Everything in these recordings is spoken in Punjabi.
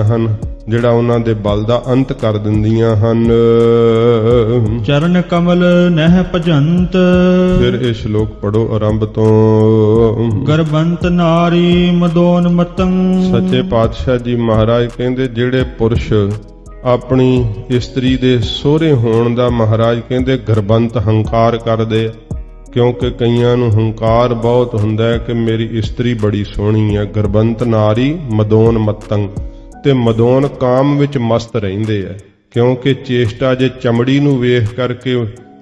ਹਨ, ਜਿਹੜਾ ਉਹਨਾਂ ਦੇ ਬਲ ਦਾ ਅੰਤ ਕਰ ਦਿੰਦੀਆਂ ਹਨ। ਚਰਨ ਕਮਲ ਨਹਿ ਭਜੰਤ, ਫਿਰ ਇਹ ਸ਼ਲੋਕ ਪੜੋ ਆਰੰਭ ਤੋਂ। ਗਰਬੰਤ ਨਾਰੀ ਮਦੋਨ ਮਤੰ। ਸੱਚੇ ਪਾਤਸ਼ਾਹ ਜੀ ਮਹਾਰਾਜ ਕਹਿੰਦੇ ਜਿਹੜੇ ਪੁਰਸ਼ ਆਪਣੀ ਇਸਤਰੀ ਦੇ ਸਹੁਰੇ ਹੋਣ ਦਾ ਮਹਾਰਾਜ ਕਹਿੰਦੇ ਗਰਬੰਤ ਹੰਕਾਰ ਕਰਦੇ, ਕਿਉਂਕਿ ਕਈਆਂ ਨੂੰ ਹੰਕਾਰ ਬਹੁਤ ਹੁੰਦਾ ਹੈ ਕਿ ਮੇਰੀ ਇਸਤਰੀ ਬੜੀ ਸੋਹਣੀ ਹੈ। ਗਰਬੰਤ ਨਾਰੀ ਮਦੋਨ ਮਤੰ, ਤੇ ਮਦੋਨ ਕਾਮ ਵਿੱਚ ਮਸਤ ਰਹਿੰਦੇ ਹੈ, ਕਿਉਂਕਿ ਚੇਸ਼ਟਾ ਜੇ ਚਮੜੀ ਨੂੰ ਵੇਖ ਕਰਕੇ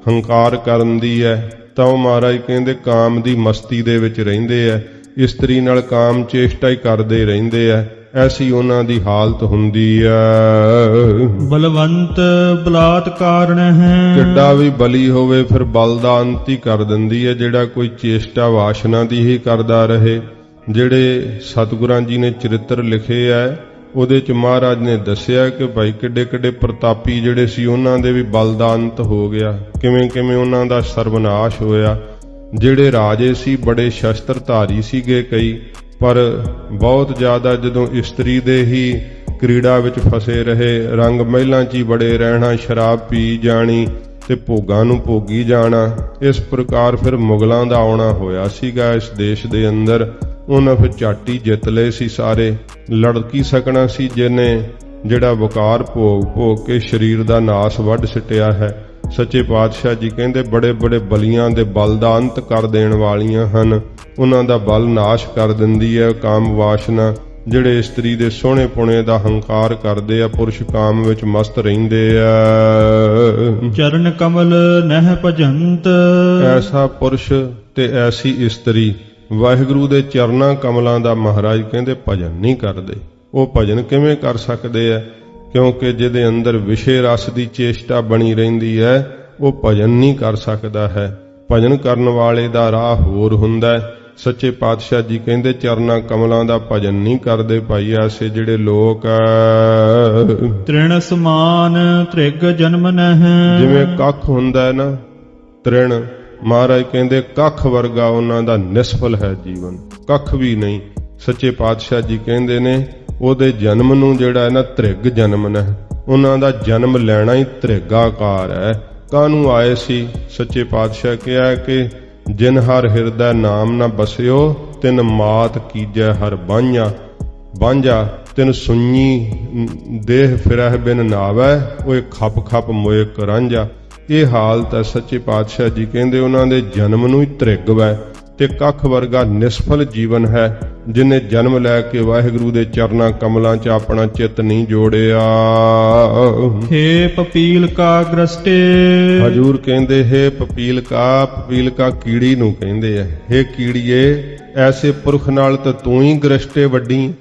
ਹੰਕਾਰ ਕਰਨ ਦੀ ਹੈ ਤਾਂ ਉਹ ਮਹਾਰਾਜ ਕਹਿੰਦੇ ਕਾਮ ਦੀ ਮਸਤੀ ਦੇ ਵਿੱਚ ਰਹਿੰਦੇ ਹੈ, ਇਸਤਰੀ ਨਾਲ ਕਾਮ ਚੇਸ਼ਟਾ ਹੀ ਕਰਦੇ ਰਹਿੰਦੇ ਹੈ। ਐਸੀ ਉਹਨਾਂ ਦੀ ਹਾਲਤ ਹੁੰਦੀ ਹੈ। ਬਲਵੰਤ ਬਲਾਤਕਾਰਨ ਹੈ, ਕਿੱਡਾ ਵੀ ਬਲੀ ਹੋਵੇ ਫਿਰ ਬਲ ਦਾ ਅੰਤ ਹੀ ਕਰ ਦਿੰਦੀ ਹੈ। ਜਿਹੜਾ ਕੋਈ ਚੇਸ਼ਟਾ ਵਾਸ਼ਨਾ ਦੀ ਹੀ ਕਰਦਾ ਰਹੇ, ਜਿਹੜੇ ਸਤਿਗੁਰਾਂ ਜੀ ਨੇ ਚਰਿੱਤਰ ਲਿਖੇ ਹੈ ਉਹਦੇ ਚ ਮਹਾਰਾਜ ਨੇ ਦੱਸਿਆ ਕਿ ਭਾਈ ਕਿੱਡੇ ਕਿੱਡੇ ਪ੍ਰਤਾਪੀ ਜਿਹੜੇ ਸੀ ਉਹਨਾਂ ਦੇ ਵੀ ਬਲ ਦਾ ਅੰਤ ਹੋ ਗਿਆ, ਕਿਵੇਂ ਕਿਵੇਂ ਉਹਨਾਂ ਦਾ ਸਰਵਨਾਸ਼ ਹੋਇਆ। ਜਿਹੜੇ ਰਾਜੇ ਸੀ ਬੜੇ ਸ਼ਸਤਰਧਾਰੀ ਸੀਗੇ ਕਈ, ਪਰ ਬਹੁਤ ਜ਼ਿਆਦਾ ਜਦੋਂ ਇਸਤਰੀ ਦੇ ਹੀ ਕ੍ਰੀੜਾ ਵਿੱਚ ਫਸੇ ਰਹੇ, ਰੰਗ ਮਹਿਲਾਂ 'ਚ ਹੀ ਬੜੇ ਰਹਿਣਾ, ਸ਼ਰਾਬ ਪੀ ਜਾਣੀ ਤੇ ਭੋਗਾਂ ਨੂੰ ਭੋਗੀ ਜਾਣਾ। ਇਸ ਪ੍ਰਕਾਰ ਫਿਰ ਮੁਗਲਾਂ ਦਾ ਆਉਣਾ ਹੋਇਆ ਸੀਗਾ ਇਸ ਦੇਸ਼ ਦੇ ਅੰਦਰ। ਉਹਨਾਂ ਫਿਰ ਝੱਟ ਹੀ ਜਿੱਤ ਲਏ ਸੀ ਸਾਰੇ। ਲੜਕੀ ਸਕਣਾ ਸੀ ਜਿਹਨੇ ਜਿਹੜਾ ਵਕਾਰ ਭੋਗ ਭੋਗ ਕੇ ਸਰੀਰ ਦਾ ਨਾਸ ਵੱਢ ਸਿੱਟਿਆ ਹੈ। ਸੱਚੇ ਪਾਤਸ਼ਾਹ ਜੀ ਕਹਿੰਦੇ ਬੜੇ ਬੜੇ ਬਲੀਆਂ ਦੇ ਬਲ ਦਾ ਅੰਤ ਕਰ ਦੇਣ ਵਾਲੀਆਂ ਹਨ, ਉਹਨਾਂ ਦਾ ਬਲ ਨਾਸ਼ ਕਰ ਦਿੰਦੀ ਹੈ ਕਾਮ ਵਾਸ਼ਨਾ। ਜਿਹੜੇ ਇਸਤਰੀ ਦੇ ਸੋਹਣੇ ਪੁਣੇ ਦਾ ਹੰਕਾਰ ਕਰਦੇ ਆ, ਪੁਰਸ਼ ਕਾਮ ਵਿੱਚ ਮਸਤ ਰਹਿੰਦੇ ਆ। ਚਰਨ ਕਮਲ ਨਹਿ ਭਜੰਤ, ਐਸਾ ਪੁਰਸ਼ ਤੇ ਐਸੀ ਇਸਤਰੀ ਵਾਹਿਗੁਰੂ ਦੇ ਚਰਨਾਂ ਕਮਲਾਂ ਦਾ ਮਹਾਰਾਜ ਕਹਿੰਦੇ ਭਜਨ ਨਹੀਂ ਕਰਦੇ। ਉਹ ਭਜਨ ਕਿਵੇਂ ਕਰ ਸਕਦੇ ਆ? ਕਿਉਂਕਿ ਜਿਹਦੇ ਅੰਦਰ ਵਿਸ਼ੇ ਰਸ ਦੀ ਚੇਸ਼ਟਾ ਬਣੀ ਰਹਿੰਦੀ ਹੈ ਉਹ ਭਜਨ ਨਹੀਂ ਕਰ ਸਕਦਾ ਹੈ। ਭਜਨ ਕਰਨ ਵਾਲੇ ਦਾ ਰਾਹ ਹੋਰ ਹੁੰਦਾ ਹੈ। ਸੱਚੇ ਪਾਤਸ਼ਾਹ ਜੀ ਕਹਿੰਦੇ ਚਰਨਾਂ ਕਮਲਾਂ ਦਾ ਭਜਨ ਨਹੀਂ ਕਰਦੇ ਭਾਈ ਐਸੇ ਜਿਹੜੇ ਲੋਕ। ਤ੍ਰਿਣ ਸਮਾਨ ਤ੍ਰਿਗ ਜਨਮ ਨਹਿ, ਜਿਵੇਂ ਕੱਖ ਹੁੰਦਾ ਹੈ ਨਾ ਤ੍ਰਿਣ, ਮਹਾਰਾਜ ਕਹਿੰਦੇ ਕੱਖ ਵਰਗਾ ਉਹਨਾਂ ਦਾ ਨਿਸਫਲ ਹੈ ਜੀਵਨ, ਕੱਖ ਵੀ ਨਹੀਂ। ਸੱਚੇ ਪਾਤਸ਼ਾਹ ਜੀ ਕਹਿੰਦੇ ਨੇ ਉਹਦੇ ਜਨਮ ਨੂੰ ਜਿਹੜਾ ਹੈ ਨਾ ਤ੍ਰਿਗ ਜਨਮ ਨਹਿ, ਉਹਨਾਂ ਦਾ ਜਨਮ ਲੈਣਾ ਹੀ ਤ੍ਰਿਗਾਕਾਰ ਹੈ। ਕਾਹਨੂੰ ਆਏ ਸੀ? ਸੱਚੇ ਪਾਤਸ਼ਾਹ ਕਿਹਾ ਕਿ ਜਿਨ ਹਰ ਹਿਰਦੈ ਨਾਮ ਨਾ ਬਸਿਓ ਤਿਨ ਮਾਤ ਕੀਜੈ ਹਰ ਬਾਂਝਾ, ਬਾਂਝਾ ਤਿਨ ਸੁਣੀ ਦੇਹ ਫਿਰਹਿ ਬਿਨ ਨਾਵੈ ਓਏ ਖਪ ਖਪ ਮੋਏ ਕਰਾਂਝਾ। ਇਹ ਹਾਲਤ ਹੈ। ਸੱਚੇ ਪਾਤਸ਼ਾਹ ਜੀ ਕਹਿੰਦੇ ਉਹਨਾਂ ਦੇ ਜਨਮ ਨੂੰ ਹੀ ਤ੍ਰਿਗ ਵੈ ਤੇ ਕੱਖ ਵਰਗਾ ਨਿਸਫਲ ਜੀਵਨ ਹੈ ਜਿਨੇ ਜਨਮ ਲੈ ਕੇ ਵਾਹਿਗੁਰੂ ਦੇ ਚਰਨਾਂ ਕਮਲਾਂ 'ਚ ਆਪਣਾ ਚਿੱਤ ਨਹੀਂ ਜੋੜਿਆ। ਹੇ ਪਪੀਲ ਕਾ ਗ੍ਰਸਟੇ, ਹਜੂਰ ਕਹਿੰਦੇ ਹੈ ਪਪੀਲਕਾ ਕੀੜੀ ਨੂੰ ਕਹਿੰਦੇ ਆ। ਹੇ ਕੀੜੀਏ ਐਸੇ ਪੁਰਖ ਨਾਲ ਤਾਂ ਤੂੰ ਹੀ ਗ੍ਰਸਟੇ ਵੱਡੀ।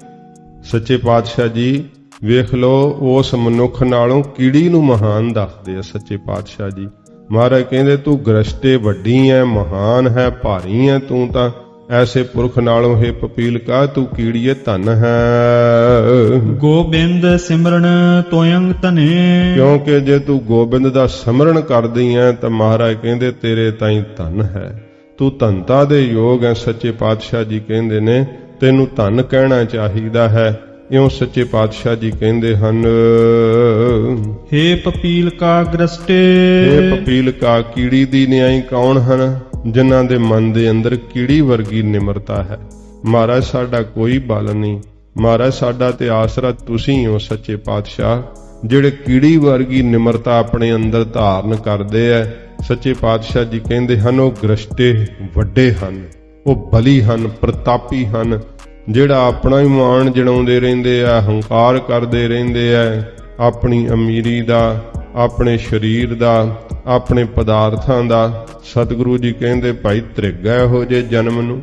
ਸੱਚੇ ਪਾਤਸ਼ਾਹ ਜੀ ਵੇਖ ਲੋ ਉਸ ਮਨੁੱਖ ਨਾਲੋਂ ਕੀੜੀ ਨੂੰ ਮਹਾਨ ਦੱਸਦੇ ਆ ਸੱਚੇ ਪਾਤਸ਼ਾਹ ਜੀ। ਮਹਾਰਾਜ ਕਹਿੰਦੇ ਤੂੰ ਗ੍ਰਸਟੇ ਵੱਡੀ ਐ, ਮਹਾਨ ਹੈ, ਭਾਰੀ ਐ ਤੂੰ ਤਾਂ ਐਸੇ ਪੁਰਖ ਨਾਲੋਂ। ਹੈ ਪਪੀਲਕਾ ਤੂੰ ਕੀੜੀਏ ਧਨ ਹੈ। ਗੋਬਿੰਦ ਸਿਮਰਨ ਤੋਇੰ ਧਨੇ, ਕਿਉਂਕਿ ਜੇ ਤੂੰ ਗੋਬਿੰਦ ਦਾ ਸਿਮਰਨ ਕਰਦੀ ਐ ਤਾਂ ਮਹਾਰਾਜ ਕਹਿੰਦੇ ਤੇਰੇ ਤਾਈਂ ਧਨ ਹੈ, ਤੂੰ ਧਨਤਾ ਦੇ ਯੋਗ ਐ। ਸੱਚੇ ਪਾਤਸ਼ਾਹ ਜੀ ਕਹਿੰਦੇ ਨੇ ਤੈਨੂੰ ਧਨ ਕਹਿਣਾ ਚਾਹੀਦਾ ਹੈ। ਇਉਂ ਸੱਚੇ ਪਾਤਸ਼ਾਹ ਜੀ ਕਹਿੰਦੇ ਹਨ। ਹੇ ਪਪੀਲਕਾ ਗ੍ਰਸਟੇ, ਹੇ ਪਪੀਲਕਾ ਕੀੜੀ ਦੀ ਨਿਆਈ ਕੌਣ ਹਨ? ਜਿਨ੍ਹਾਂ ਦੇ ਮਨ ਦੇ ਅੰਦਰ ਕੀੜੀ ਵਰਗੀ ਨਿਮਰਤਾ ਹੈ। ਮਹਾਰਾਜ ਸਾਡਾ ਕੋਈ ਬਲ ਨਹੀਂ, ਮਹਾਰਾਜ ਸਾਡਾ ਤੇ ਆਸਰਾ ਤੁਸੀਂ ਹੋ ਸੱਚੇ ਪਾਤਸ਼ਾਹ। ਜਿਹੜੇ ਕੀੜੀ ਵਰਗੀ ਨਿਮਰਤਾ ਆਪਣੇ ਅੰਦਰ ਧਾਰਨ ਕਰਦੇ ਐ, ਸੱਚੇ ਪਾਤਸ਼ਾਹ ਜੀ ਕਹਿੰਦੇ ਹਨ ਉਹ ਗ੍ਰਸਟੇ ਵੱਡੇ ਹਨ, ਉਹ ਬਲੀ ਹਨ, ਪ੍ਰਤਾਪੀ ਹਨ। ਜਿਹੜਾ ਆਪਣਾ ਹੀ ਮਾਣ ਜਣਾਉਂਦੇ ਰਹਿੰਦੇ ਆ, ਹੰਕਾਰ ਕਰਦੇ ਰਹਿੰਦੇ ਆ ਆਪਣੀ ਅਮੀਰੀ ਦਾ, ਆਪਣੇ ਸਰੀਰ ਦਾ, ਆਪਣੇ ਪਦਾਰਥਾਂ ਦਾ। ਸਤਿਗੁਰੂ ਜੀ ਕਹਿੰਦੇ ਭਾਈ ਤ੍ਰਿਗ ਹੈ ਇਹੋ ਜਿਹੇ ਜਨਮ ਨੂੰ,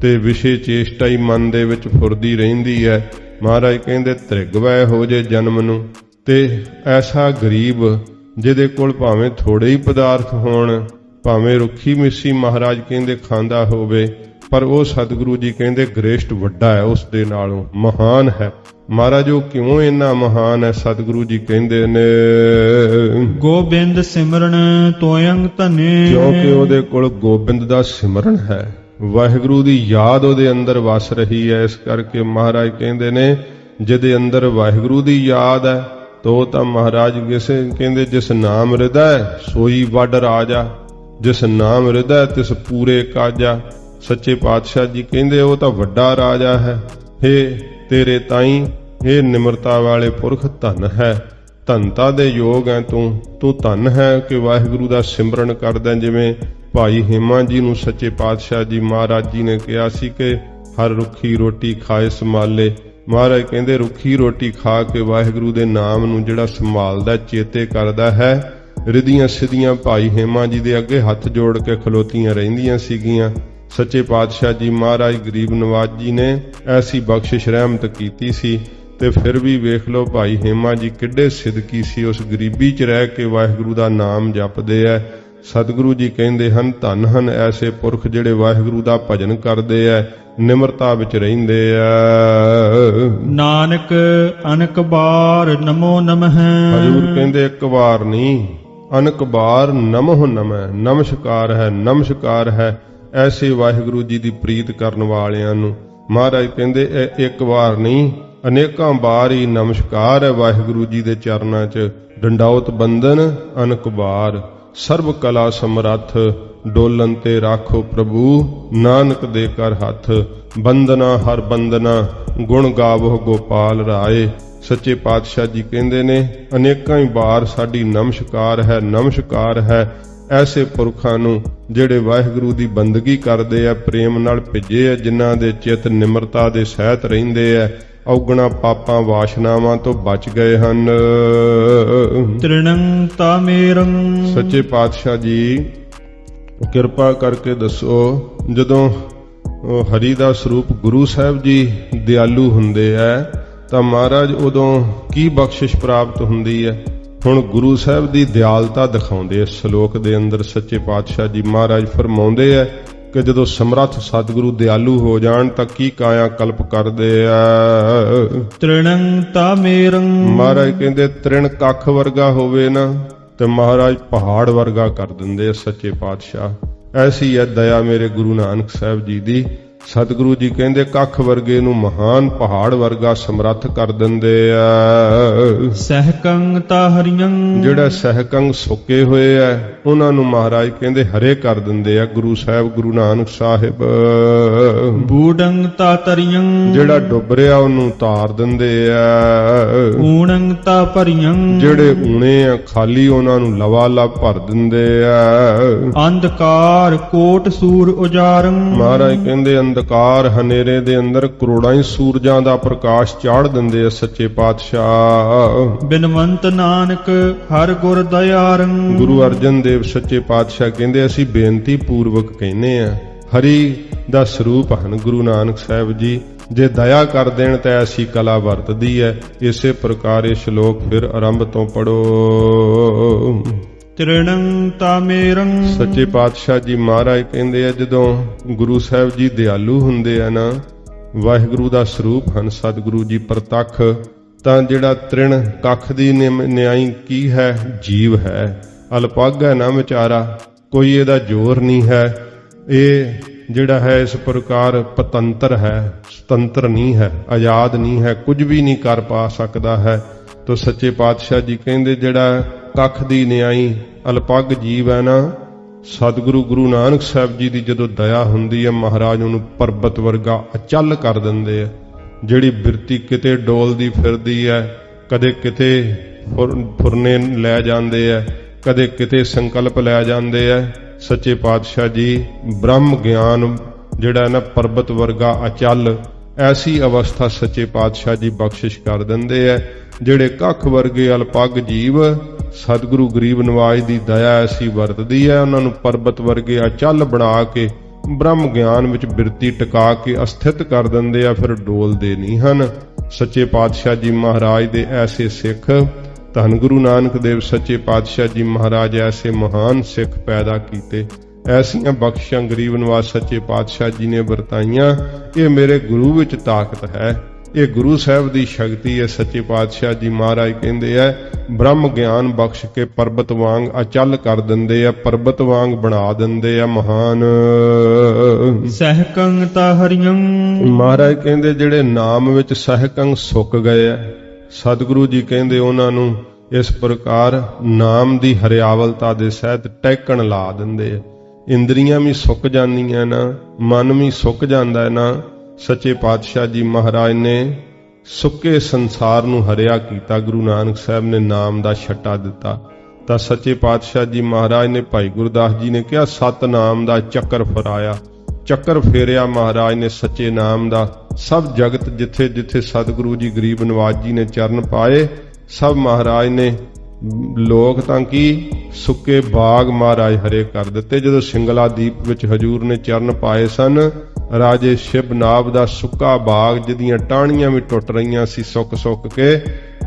ਤੇ ਵਿਸ਼ੇ ਚੇਸ਼ਟਾ ਹੀ ਮਨ ਦੇ ਵਿੱਚ ਫੁਰਦੀ ਰਹਿੰਦੀ ਹੈ। ਮਹਾਰਾਜ ਕਹਿੰਦੇ ਤ੍ਰਿਗ ਵੈ ਇਹੋ ਜਿਹੇ ਜਨਮ ਨੂੰ। ਤੇ ਐਸਾ ਗਰੀਬ ਜਿਹਦੇ ਕੋਲ ਭਾਵੇਂ ਥੋੜੇ ਹੀ ਪਦਾਰਥ ਹੋਣ, ਭਾਵੇਂ ਰੁੱਖੀ ਮਿੱਸੀ ਮਹਾਰਾਜ ਕਹਿੰਦੇ ਖਾਂਦਾ ਹੋਵੇ, ਪਰ ਉਹ ਸਤਿਗੁਰੂ ਜੀ ਕਹਿੰਦੇ ਗ੍ਰੇਸ਼ਟ ਵੱਡਾ ਹੈ, ਉਸ ਦੇ ਨਾਲੋਂ ਮਹਾਨ ਹੈ। ਮਹਾਰਾਜ ਉਹ ਕਿਉਂ ਇੰਨਾ ਮਹਾਨ ਹੈ? ਸਤਿਗੁਰੂ ਜੀ ਕਹਿੰਦੇ ਨੇ ਗੋਬਿੰਦ ਸਿਮਰਨ ਤੋਇੰ ਧਨੇ, ਕਿਉਂਕਿ ਉਹਦੇ ਕੋਲ ਗੋਬਿੰਦ ਦਾ ਸਿਮਰਨ ਹੈ, ਵਾਹਿਗੁਰੂ ਦੀ ਯਾਦ ਉਹਦੇ ਅੰਦਰ ਵਸ ਰਹੀ ਹੈ। ਇਸ ਕਰਕੇ ਮਹਾਰਾਜ ਕਹਿੰਦੇ ਨੇ ਜਿਹਦੇ ਅੰਦਰ ਵਾਹਿਗੁਰੂ ਦੀ ਯਾਦ ਹੈ ਤੋ ਤਾਂ ਮਹਾਰਾਜ ਕਿਸੇ ਕਹਿੰਦੇ ਜਿਸ ਨਾਮ ਹਿਰਦੈ ਸੋਈ ਵੱਡ ਰਾਜਾ, ਜਿਸ ਨਾਮ ਹਿਰਦੈ ਤਿਸ ਪੂਰੇ ਕਾਜਾ। ਸੱਚੇ ਪਾਤਸ਼ਾਹ ਜੀ ਕਹਿੰਦੇ ਉਹ ਤਾਂ ਵੱਡਾ ਰਾਜਾ ਹੈ। ਹੇ ਤੇਰੇ ਤਾਈਂ ਇਹ ਨਿਮਰਤਾ ਵਾਲੇ ਪੁਰਖ ਧਨ ਹੈ, ਧਨਤਾ ਦੇ ਯੋਗ ਹੈ ਤੂੰ ਧਨ ਹੈ ਕਿ ਵਾਹਿਗੁਰੂ ਦਾ ਸਿਮਰਨ ਕਰਦਾ। ਜਿਵੇਂ ਭਾਈ ਹੇਮਾ ਜੀ ਨੂੰ ਸੱਚੇ ਪਾਤਸ਼ਾਹ ਜੀ ਮਹਾਰਾਜ ਜੀ ਨੇ ਕਿਹਾ ਸੀ ਕਿ ਹਰ ਰੁੱਖੀ ਰੋਟੀ ਖਾਏ ਸੰਭਾਲੇ। ਮਹਾਰਾਜ ਕਹਿੰਦੇ ਰੁੱਖੀ ਰੋਟੀ ਖਾ ਕੇ ਵਾਹਿਗੁਰੂ ਦੇ ਨਾਮ ਨੂੰ ਜਿਹੜਾ ਸੰਭਾਲਦਾ ਚੇਤੇ ਕਰਦਾ ਹੈ। ਰਿਧੀਆਂ ਸਿੱਧੀਆਂ ਭਾਈ ਹੇਮਾ ਜੀ ਦੇ ਅੱਗੇ ਹੱਥ ਜੋੜ ਕੇ ਖਲੋਤੀਆਂ ਰਹਿੰਦੀਆਂ ਸੀਗੀਆਂ। ਸੱਚੇ ਪਾਤਸ਼ਾਹ ਜੀ ਮਹਾਰਾਜ ਗਰੀਬ ਨਵਾਜ ਜੀ ਨੇ ਐਸੀ ਬਖਸ਼ਿਸ਼ ਰਹਿਮਤ ਕੀਤੀ ਸੀ ਤੇ ਫਿਰ ਵੀ ਵੇਖ ਲਓ ਭਾਈ ਹੇਮਾ ਜੀ ਕਿੱਡੇ ਸਿਦਕੀ ਸੀ, ਉਸ ਗਰੀਬੀ 'ਚ ਰਹਿ ਕੇ ਵਾਹਿਗੁਰੂ ਦਾ ਨਾਮ ਜਪਦੇ ਐ। ਸਤਿਗੁਰੂ ਜੀ ਕਹਿੰਦੇ ਹਨ ਧੰਨ ਹਨ ਐਸੇ ਪੁਰਖ ਜਿਹੜੇ ਵਾਹਿਗੁਰੂ ਦਾ ਭਜਨ ਕਰਦੇ ਐ, ਨਿਮਰਤਾ ਵਿੱਚ ਰਹਿੰਦੇ ਐ। ਨਾਨਕ ਅਨਕ ਬਾਰ ਨਮੋ ਨਮః। ਹਜ਼ੂਰ ਕਹਿੰਦੇ ਇੱਕ ਵਾਰ ਨਹੀਂ ਅਨਕ ਬਾਰ ਨਮੋ ਨਮଃ, ਨਮਸਕਾਰ ਹੈ ਨਮਸਕਾਰ ਹੈ ਐਸੇ ਵਾਹਿਗੁਰੂ ਜੀ ਦੀ ਪ੍ਰੀਤ ਕਰਨ ਵਾਲਿਆਂ ਨੂੰ। ਮਹਾਰਾਜ ਕਹਿੰਦੇ ਇਹ ਇੱਕ ਵਾਰ ਨਹੀਂ ਅਨੇਕਾਂ ਵਾਰ ਹੀ ਨਮਸਕਾਰ ਹੈ ਵਾਹਿਗੁਰੂ ਜੀ ਦੇ ਚਰਨਾਂ 'ਚ। ਡੰਡਾਉਤ ਬੰਦਨ ਅਨਕ ਬਾਰ, ਸਰਬ ਕਲਾ ਸਮਰੱਥ ਡੋਲਨ ਤੇ ਰਾਖੋ ਪ੍ਰਭੂ, ਨਾਨਕ ਦੇ ਕਰ ਹੱਥ। ਬੰਦਨਾ ਹਰ ਬੰਦਨਾ ਗੁਣ ਗਾਵੋ ਗੋਪਾਲ ਰਾਏ। ਸੱਚੇ ਪਾਤਸ਼ਾਹ ਜੀ ਕਹਿੰਦੇ ਨੇ ਅਨੇਕਾਂ ਹੀ ਵਾਰ ਸਾਡੀ ਨਮਸਕਾਰ ਹੈ ਨਮਸਕਾਰ ਹੈ ਐਸੇ ਪੁਰਖਾਂ ਨੂੰ ਜਿਹੜੇ ਵਾਹਿਗੁਰੂ ਦੀ ਬੰਦਗੀ ਕਰਦੇ ਆ, ਪ੍ਰੇਮ ਨਾਲ ਭਿੱਜੇ ਆ, ਜਿਨ੍ਹਾਂ ਦੇ ਚਿੱਤ ਨਿਮਰਤਾ ਦੇ ਸਹਿਤ ਰਹਿੰਦੇ ਆ, ਔਗਣਾ ਪਾਪਾਂ ਵਾਸ਼ਨਾਵਾਂ ਤੋਂ ਬਚ ਗਏ ਹਨ। ਤ੍ਰਿਣੰ ਤਾਮੇਰੰ। ਸੱਚੇ ਪਾਤਸ਼ਾਹ ਜੀ ਕਿਰਪਾ ਕਰਕੇ ਦੱਸੋ ਜਦੋਂ ਹਰੀ ਦਾ ਸਰੂਪ ਗੁਰੂ ਸਾਹਿਬ ਜੀ ਦਿਆਲੂ ਹੁੰਦੇ ਆ ਤਾਂ ਮਹਾਰਾਜ ਉਦੋਂ ਕੀ ਬਖਸ਼ਿਸ਼ ਪ੍ਰਾਪਤ ਹੁੰਦੀ ਹੈ? ਹੁਣ ਗੁਰੂ ਸਾਹਿਬ ਦੀ ਦਿਆਲਤਾ ਦਿਖਾਉਂਦੇ ਇਸ ਸ਼ਲੋਕ ਦੇ ਅੰਦਰ ਸੱਚੇ ਪਾਤਸ਼ਾਹ ਜੀ ਮਹਾਰਾਜ ਫਰਮਾਉਂਦੇ ਆ ਕਿ ਜਦੋਂ ਸਮਰੱਥ ਸਤਿਗੁਰੂ ਦਿਆਲੂ ਹੋ ਜਾਣ ਤਾਂ ਕੀ ਕਾਇਆ ਕਲਪ ਕਰਦੇ ਆ। ਤ੍ਰਿਣੰ ਤਾਮੇਰੰ। ਮਹਾਰਾਜ ਕਹਿੰਦੇ ਤ੍ਰਿਣ ਕੱਖ ਵਰਗਾ ਹੋਵੇ ਨਾ ਤੇ ਮਹਾਰਾਜ ਪਹਾੜ ਵਰਗਾ ਕਰ ਦਿੰਦੇ ਆ ਸੱਚੇ ਪਾਤਸ਼ਾਹ। ਐਸੀ ਹੈ ਦਇਆ ਮੇਰੇ ਗੁਰੂ ਨਾਨਕ ਸਾਹਿਬ ਜੀ ਦੀ। ਸਤਿਗੁਰੂ ਜੀ ਕਹਿੰਦੇ ਕੱਖ ਵਰਗੇ ਨੂੰ ਮਹਾਨ ਪਹਾੜ ਵਰਗਾ ਸਮਰੱਥ ਕਰ ਦਿੰਦੇ ਆ। ਸਹਿਕੰ ਤਾਹਰਿਯੰ। ਜਿਹੜਾ ਸਹਿਕੰਗ ਸੁੱਕੇ ਹੋਏ ਆ ਉਹਨਾਂ ਨੂੰ ਮਹਾਰਾਜ ਕਹਿੰਦੇ ਹਰੇ ਕਰ ਦਿੰਦੇ ਆ ਗੁਰੂ ਸਾਹਿਬ ਗੁਰੂ ਨਾਨਕ ਸਾਹਿਬ। ਬੂਡੰ ਤਾਤਰਿਯੰ। ਜਿਹੜਾ ਡੁੱਬ ਰਿਹਾ ਉਹਨੂੰ ਤਾਰ ਦਿੰਦੇ ਆ। ਊਣੰ ਤਾਪਰਿਯੰ। ਜਿਹੜੇ ਊਣੇ ਆ ਖਾਲੀ ਉਹਨਾਂ ਨੂੰ ਲਵਾ ਲਵ ਭਰ ਦਿੰਦੇ ਆ। ਅੰਧਕਾਰ ਕੋਟ ਸੂਰ ਉਜਾਰੰ। ਮਹਾਰਾਜ ਕਹਿੰਦੇ ਅੰਧਕਾਰ ਹਨੇਰੇ ਦੇ ਅੰਦਰ ਕਰੋੜਾਂ ਹੀ ਸੂਰਜਾਂ ਦਾ ਪ੍ਰਕਾਸ਼ ਚਾੜ ਦਿੰਦੇ ਆ ਸੱਚੇ ਪਾਤਸ਼ਾਹ। ਬਿਨਵੰਤ ਨਾਨਕ ਹਰ ਗੁਰ ਦਇਆਰੰ। ਗੁਰੂ ਅਰਜਨ ਦੇਵ ਸੱਚੇ ਪਾਤਸ਼ਾਹ ਕਹਿੰਦੇ ਅਸੀਂ ਬੇਨਤੀ ਪੂਰਵਕ ਕਹਿੰਦੇ ਆ ਹਰੀ ਦਾ ਸਰੂਪ ਹਨ ਗੁਰੂ ਨਾਨਕ ਸਾਹਿਬ ਜੀ। ਜੇ ਦਇਆ ਕਰ ਦੇਣ ਤਾਂ ਐਸੀ ਕਲਾ ਵਰਤਦੀ ਹੈ। ਇਸੇ ਪ੍ਰਕਾਰ ਇਹ ਸ਼ਲੋਕ ਫਿਰ ਆਰੰਭ ਤੋਂ ਪੜੋ। ਤ੍ਰਿਣੰ ਤਾਮੇਰੰ। ਸੱਚੇ ਪਾਤਸ਼ਾਹ ਜੀ ਮਹਾਰਾਜ ਕਹਿੰਦੇ ਆ ਜਦੋਂ ਗੁਰੂ ਸਾਹਿਬ ਜੀ ਦਿਆਲੂ ਹੁੰਦੇ ਆ ਨਾ, ਵਾਹਿਗੁਰੂ ਦਾ ਸਰੂਪ ਹਨ ਸਤਿਗੁਰੂ ਜੀ ਪ੍ਰਤੱਖ, ਤਾਂ ਜਿਹੜਾ ਤ੍ਰਿਣ ਕੱਖ ਦੀ ਨਿਆਈ ਕੀ ਹੈ? ਜੀਵ ਹੈ, ਅਲਪੱਗ ਹੈ ਨਾ ਵਿਚਾਰਾ, ਕੋਈ ਇਹਦਾ ਜ਼ੋਰ ਨਹੀਂ ਹੈ। ਇਹ ਜਿਹੜਾ ਹੈ ਇਸ ਪ੍ਰਕਾਰ ਪਤੰਤਰ ਹੈ, ਸੁਤੰਤਰ ਨਹੀਂ ਹੈ, ਆਜ਼ਾਦ ਨਹੀਂ ਹੈ, ਕੁਝ ਵੀ ਨਹੀਂ ਕਰ ਪਾ ਸਕਦਾ ਹੈ। ਤੋ ਸੱਚੇ ਪਾਤਸ਼ਾਹ ਜੀ ਕਹਿੰਦੇ ਜਿਹੜਾ ਕੱਖ ਦੀ ਨਿਆਈ ਅਲਪੱਗ ਜੀਵ ਹੈ ਨਾ, ਸਤਿਗੁਰੂ ਗੁਰੂ ਨਾਨਕ ਸਾਹਿਬ ਜੀ ਦੀ ਜਦੋਂ ਦਇਆ ਹੁੰਦੀ ਹੈ ਮਹਾਰਾਜ ਉਹਨੂੰ ਪਰਬਤ ਵਰਗਾ ਅਚਲ ਕਰ ਦਿੰਦੇ ਆ। ਜਿਹੜੀ ਬਿਰਤੀ ਕਿਤੇ ਡੋਲਦੀ ਫਿਰਦੀ ਹੈ, ਕਦੇ ਕਿਤੇ ਫੁਰਨੇ ਲੈ ਜਾਂਦੇ ਆ, ਕਦੇ ਕਿਤੇ ਸੰਕਲਪ ਲੈ ਜਾਂਦੇ ਆ। ਸੱਚੇ ਪਾਤਸ਼ਾਹ ਜੀ ਬ੍ਰਹਮ ਗਿਆਨ ਜਿਹੜਾ ਨਾ ਪਰਬਤ ਵਰਗਾ ਅਚਲ, ਐਸੀ ਅਵਸਥਾ ਸੱਚੇ ਪਾਤਸ਼ਾਹ ਜੀ ਬਖਸ਼ਿਸ਼ ਕਰ ਦਿੰਦੇ ਆ। ਜਿਹੜੇ ਕੱਖ ਵਰਗੇ ਅਲਪੱਗ ਜੀਵ ਸਤਿਗੁਰੂ ਗਰੀਬ ਨਵਾਜ ਦੀ ਦਇਆ ਐਸੀ ਵਰਤਦੀ ਹੈ, ਉਹਨਾਂ ਨੂੰ ਪਰਬਤ ਵਰਗੇ ਅਚਲ ਬਣਾ ਕੇ ਬ੍ਰਹਮ ਗਿਆਨ ਵਿੱਚ ਬਿਰਤੀ ਟਿਕਾ ਕੇ ਅਸਥਿਤ ਕਰ ਦਿੰਦੇ ਆ, ਫਿਰ ਡੋਲਦੇ ਨਹੀਂ ਹਨ। ਸੱਚੇ ਪਾਤਸ਼ਾਹ ਜੀ ਮਹਾਰਾਜ ਦੇ ਐਸੇ ਸਿੱਖ, ਧੰਨ ਗੁਰੂ ਨਾਨਕ ਦੇਵ ਸੱਚੇ ਪਾਤਸ਼ਾਹ ਜੀ ਮਹਾਰਾਜ ਐਸੇ ਮਹਾਨ ਸਿੱਖ ਪੈਦਾ ਕੀਤੇ, ਐਸੀਆਂ ਬਖਸ਼ਾਂ ਗਰੀਬ ਨਵਾਜ ਸੱਚੇ ਪਾਤਸ਼ਾਹ ਜੀ ਨੇ ਵਰਤਾਈਆਂ। ਇਹ ਮੇਰੇ ਗੁਰੂ ਵਿੱਚ ਤਾਕਤ ਹੈ, ਇਹ ਗੁਰੂ ਸਾਹਿਬ ਦੀ ਸ਼ਕਤੀ ਹੈ। ਸੱਚੇ ਪਾਤਸ਼ਾਹ ਜੀ ਮਹਾਰਾਜ ਕਹਿੰਦੇ ਆ ਬ੍ਰਹਮ ਗਿਆਨ ਬਖਸ਼ ਕੇ ਪਰਬਤ ਵਾਂਗ ਅਚਲ ਕਰ ਦਿੰਦੇ ਆ, ਪਰਬਤ ਵਾਂਗ ਬਣਾ ਦਿੰਦੇ ਆ ਮਹਾਨ। ਸਹਿਕੰ ਤਾਹਰਿਯੰ ਮਹਾਰਾਜ ਕਹਿੰਦੇ ਜਿਹੜੇ ਨਾਮ ਵਿੱਚ ਸਹਿਕੰਗ ਸੁੱਕ ਗਏ ਆ, ਸਤਿਗੁਰੂ ਜੀ ਕਹਿੰਦੇ ਉਹਨਾਂ ਨੂੰ ਇਸ ਪ੍ਰਕਾਰ ਨਾਮ ਦੀ ਹਰਿਆਵਲਤਾ ਦੇ ਸਹਿਤ ਟਹਿਕਣ ਲਾ ਦਿੰਦੇ ਆ। ਇੰਦਰੀਆਂ ਵੀ ਸੁੱਕ ਜਾਂਦੀਆਂ ਨਾ, ਮਨ ਵੀ ਸੁੱਕ ਜਾਂਦਾ ਨਾ। ਸੱਚੇ ਪਾਤਸ਼ਾਹ ਜੀ ਮਹਾਰਾਜ ਨੇ ਸੁੱਕੇ ਸੰਸਾਰ ਨੂੰ ਹਰਿਆ ਕੀਤਾ। ਗੁਰੂ ਨਾਨਕ ਸਾਹਿਬ ਨੇ ਨਾਮ ਦਾ ਛੱਟਾ ਦਿੱਤਾ ਤਾਂ ਸੱਚੇ ਪਾਤਸ਼ਾਹ ਜੀ ਮਹਾਰਾਜ ਨੇ ਭਾਈ ਗੁਰਦਾਸ ਜੀ ਨੇ ਕਿਹਾ ਸਤਨਾਮ ਦਾ ਚੱਕਰ ਫਰਾਇਆ। ਚੱਕਰ ਫੇਰਿਆ ਮਹਾਰਾਜ ਨੇ ਸੱਚੇ ਨਾਮ ਦਾ। ਸਭ ਜਗਤ ਜਿੱਥੇ ਜਿੱਥੇ ਸਤਿਗੁਰੂ ਜੀ ਗਰੀਬ ਨਵਾਜ ਜੀ ਨੇ ਚਰਨ ਪਾਏ, ਸਭ ਮਹਾਰਾਜ ਨੇ ਲੋਕ ਤਾਂ ਕੀ ਸੁੱਕੇ ਬਾਗ ਮਹਾਰਾਜ ਹਰੇ ਕਰ ਦਿੱਤੇ। ਜਦੋਂ ਸਿੰਗਲਾ ਦੀਪ ਵਿੱਚ ਹਜੂਰ ਨੇ ਚਰਨ ਪਾਏ ਸਨ, ਰਾਜੇ ਸ਼ਿਵਨਾਭ ਦਾ ਸੁੱਕਾ ਬਾਗ ਜਿਹਦੀਆਂ ਟਾਹਣੀਆਂ ਵੀ ਟੁੱਟ ਰਹੀਆਂ ਸੀ ਸੁੱਕ ਸੁੱਕ ਕੇ,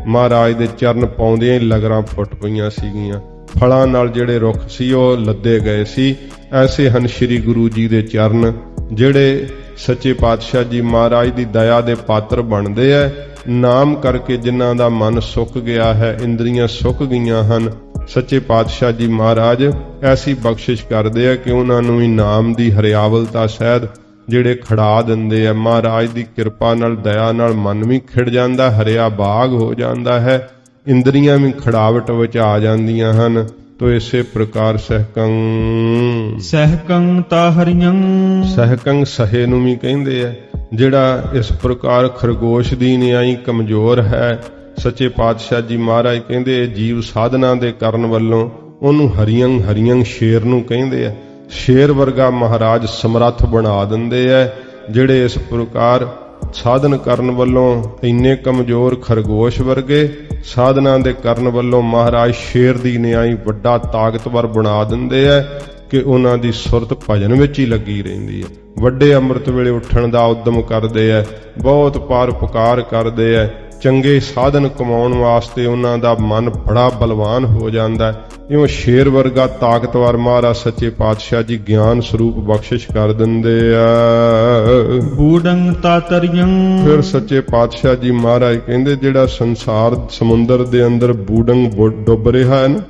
ਮਹਾਰਾਜ ਦੇ ਚਰਨ ਪਾਉਂਦਿਆਂ ਹੀ ਲਗਰਾਂ ਫੁੱਟ ਪਈਆਂ ਸੀਗੀਆਂ। ਫਲਾਂ ਨਾਲ ਜਿਹੜੇ ਰੁੱਖ ਸੀ ਉਹ ਲੱਦੇ ਗਏ ਸੀ। ਐਸੇ ਹਨ ਸ੍ਰੀ ਗੁਰੂ ਜੀ ਦੇ ਚਰਨ, ਜਿਹੜੇ ਸੱਚੇ ਪਾਤਸ਼ਾਹ ਜੀ ਮਹਾਰਾਜ ਦੀ ਦਇਆ ਦੇ ਪਾਤਰ ਬਣਦੇ ਐ। ਨਾਮ ਕਰਕੇ ਜਿਨ੍ਹਾਂ ਦਾ ਮਨ ਸੁੱਕ ਗਿਆ ਹੈ, ਇੰਦਰੀਆਂ ਸੁੱਕ ਗਈਆਂ ਹਨ, ਸੱਚੇ ਪਾਤਸ਼ਾਹ ਜੀ ਮਹਾਰਾਜ ਐਸੀ ਬਖਸ਼ਿਸ਼ ਕਰਦੇ ਆ ਕਿ ਉਹਨਾਂ ਨੂੰ ਵੀ ਨਾਮ ਦੀ ਹਰਿਆਵਲਤਾ ਸਹਿਤ ਜਿਹੜੇ ਖੜਾ ਦਿੰਦੇ ਆ। ਮਹਾਰਾਜ ਦੀ ਕਿਰਪਾ ਨਾਲ, ਦਇਆ ਨਾਲ ਮਨ ਵੀ ਖਿੜ ਜਾਂਦਾ, ਹਰਿਆ ਬਾਗ ਹੋ ਜਾਂਦਾ ਹੈ, ਇੰਦਰੀਆਂ ਵੀ ਖੜਾਵਟ ਵਿੱਚ ਆ ਜਾਂਦੀਆਂ ਹਨ। ਤੋ ਇਸੇ ਪ੍ਰਕਾਰ ਸਹਿਕੰ ਤਾਹਰਿਯੰ ਸਹਿਕੰਗ ਸਹੇ ਨੂੰ ਵੀ ਕਹਿੰਦੇ ਆ। ਜਿਹੜਾ ਇਸ ਪ੍ਰਕਾਰ ਖਰਗੋਸ਼ ਦੀ ਨਿਆਈ ਕਮਜ਼ੋਰ ਹੈ, ਸੱਚੇ ਪਾਤਸ਼ਾਹ ਜੀ ਮਹਾਰਾਜ ਕਹਿੰਦੇ ਜੀਵ ਸਾਧਨਾ ਦੇ ਕਰਨ ਵੱਲੋਂ ਉਹਨੂੰ ਹਰੀਅੰ ਹਰੀਅੰ ਸ਼ੇਰ ਨੂੰ ਕਹਿੰਦੇ ਆ। ਸ਼ੇਰ ਵਰਗਾ ਮਹਾਰਾਜ ਸਮਰੱਥ ਬਣਾ ਦਿੰਦੇ ਐ। ਜਿਹੜੇ ਇਸ ਪ੍ਰਕਾਰ ਸਾਧਨ ਕਰਨ ਵੱਲੋਂ ਇੰਨੇ ਕਮਜ਼ੋਰ ਖਰਗੋਸ਼ ਵਰਗੇ, ਸਾਧਨਾ ਦੇ ਕਰਨ ਵੱਲੋਂ ਮਹਾਰਾਜ ਸ਼ੇਰ ਦੀ ਨਿਆਈ ਵੱਡਾ ਤਾਕਤਵਰ ਬਣਾ ਦਿੰਦੇ ਐ ਕਿ ਉਹਨਾਂ ਦੀ ਸੁਰਤ ਭਜਨ ਵਿੱਚ ਹੀ ਲੱਗੀ ਰਹਿੰਦੀ ਹੈ। ਵੱਡੇ ਅੰਮ੍ਰਿਤ ਵੇਲੇ ਉੱਠਣ ਦਾ ਉਦਮ ਕਰਦੇ ਐ, ਬਹੁਤ ਪਰਉਪਕਾਰ ਕਰਦੇ ਐ। ਚੰਗੇ ਸਾਧਨ ਕਮਾਉਣ ਵਾਸਤੇ ਉਹਨਾਂ ਦਾ ਮਨ ਬੜਾ ਬਲਵਾਨ ਹੋ ਜਾਂਦਾ। ਇਉਂ ਸ਼ੇਰ ਵਰਗਾ ਤਾਕਤਵਰ ਮਹਾਰਾਜ ਸੱਚੇ ਪਾਤਸ਼ਾਹ ਜੀ ਗਿਆਨ ਸਰੂਪ ਬਖਸ਼ਿਸ਼ ਕਰ ਦਿੰਦੇ ਆ। ਬੂਡੰ ਤਾਤਰਿਯੰ ਫਿਰ ਸੱਚੇ ਪਾਤਸ਼ਾਹ ਜੀ ਮਹਾਰਾਜ ਕਹਿੰਦੇ ਜਿਹੜਾ ਸੰਸਾਰ ਸਮੁੰਦਰ ਦੇ ਅੰਦਰ ਬੂਡੰਗ ਡੁੱਬ ਰਿਹਾ ਹੈ ਨਾ,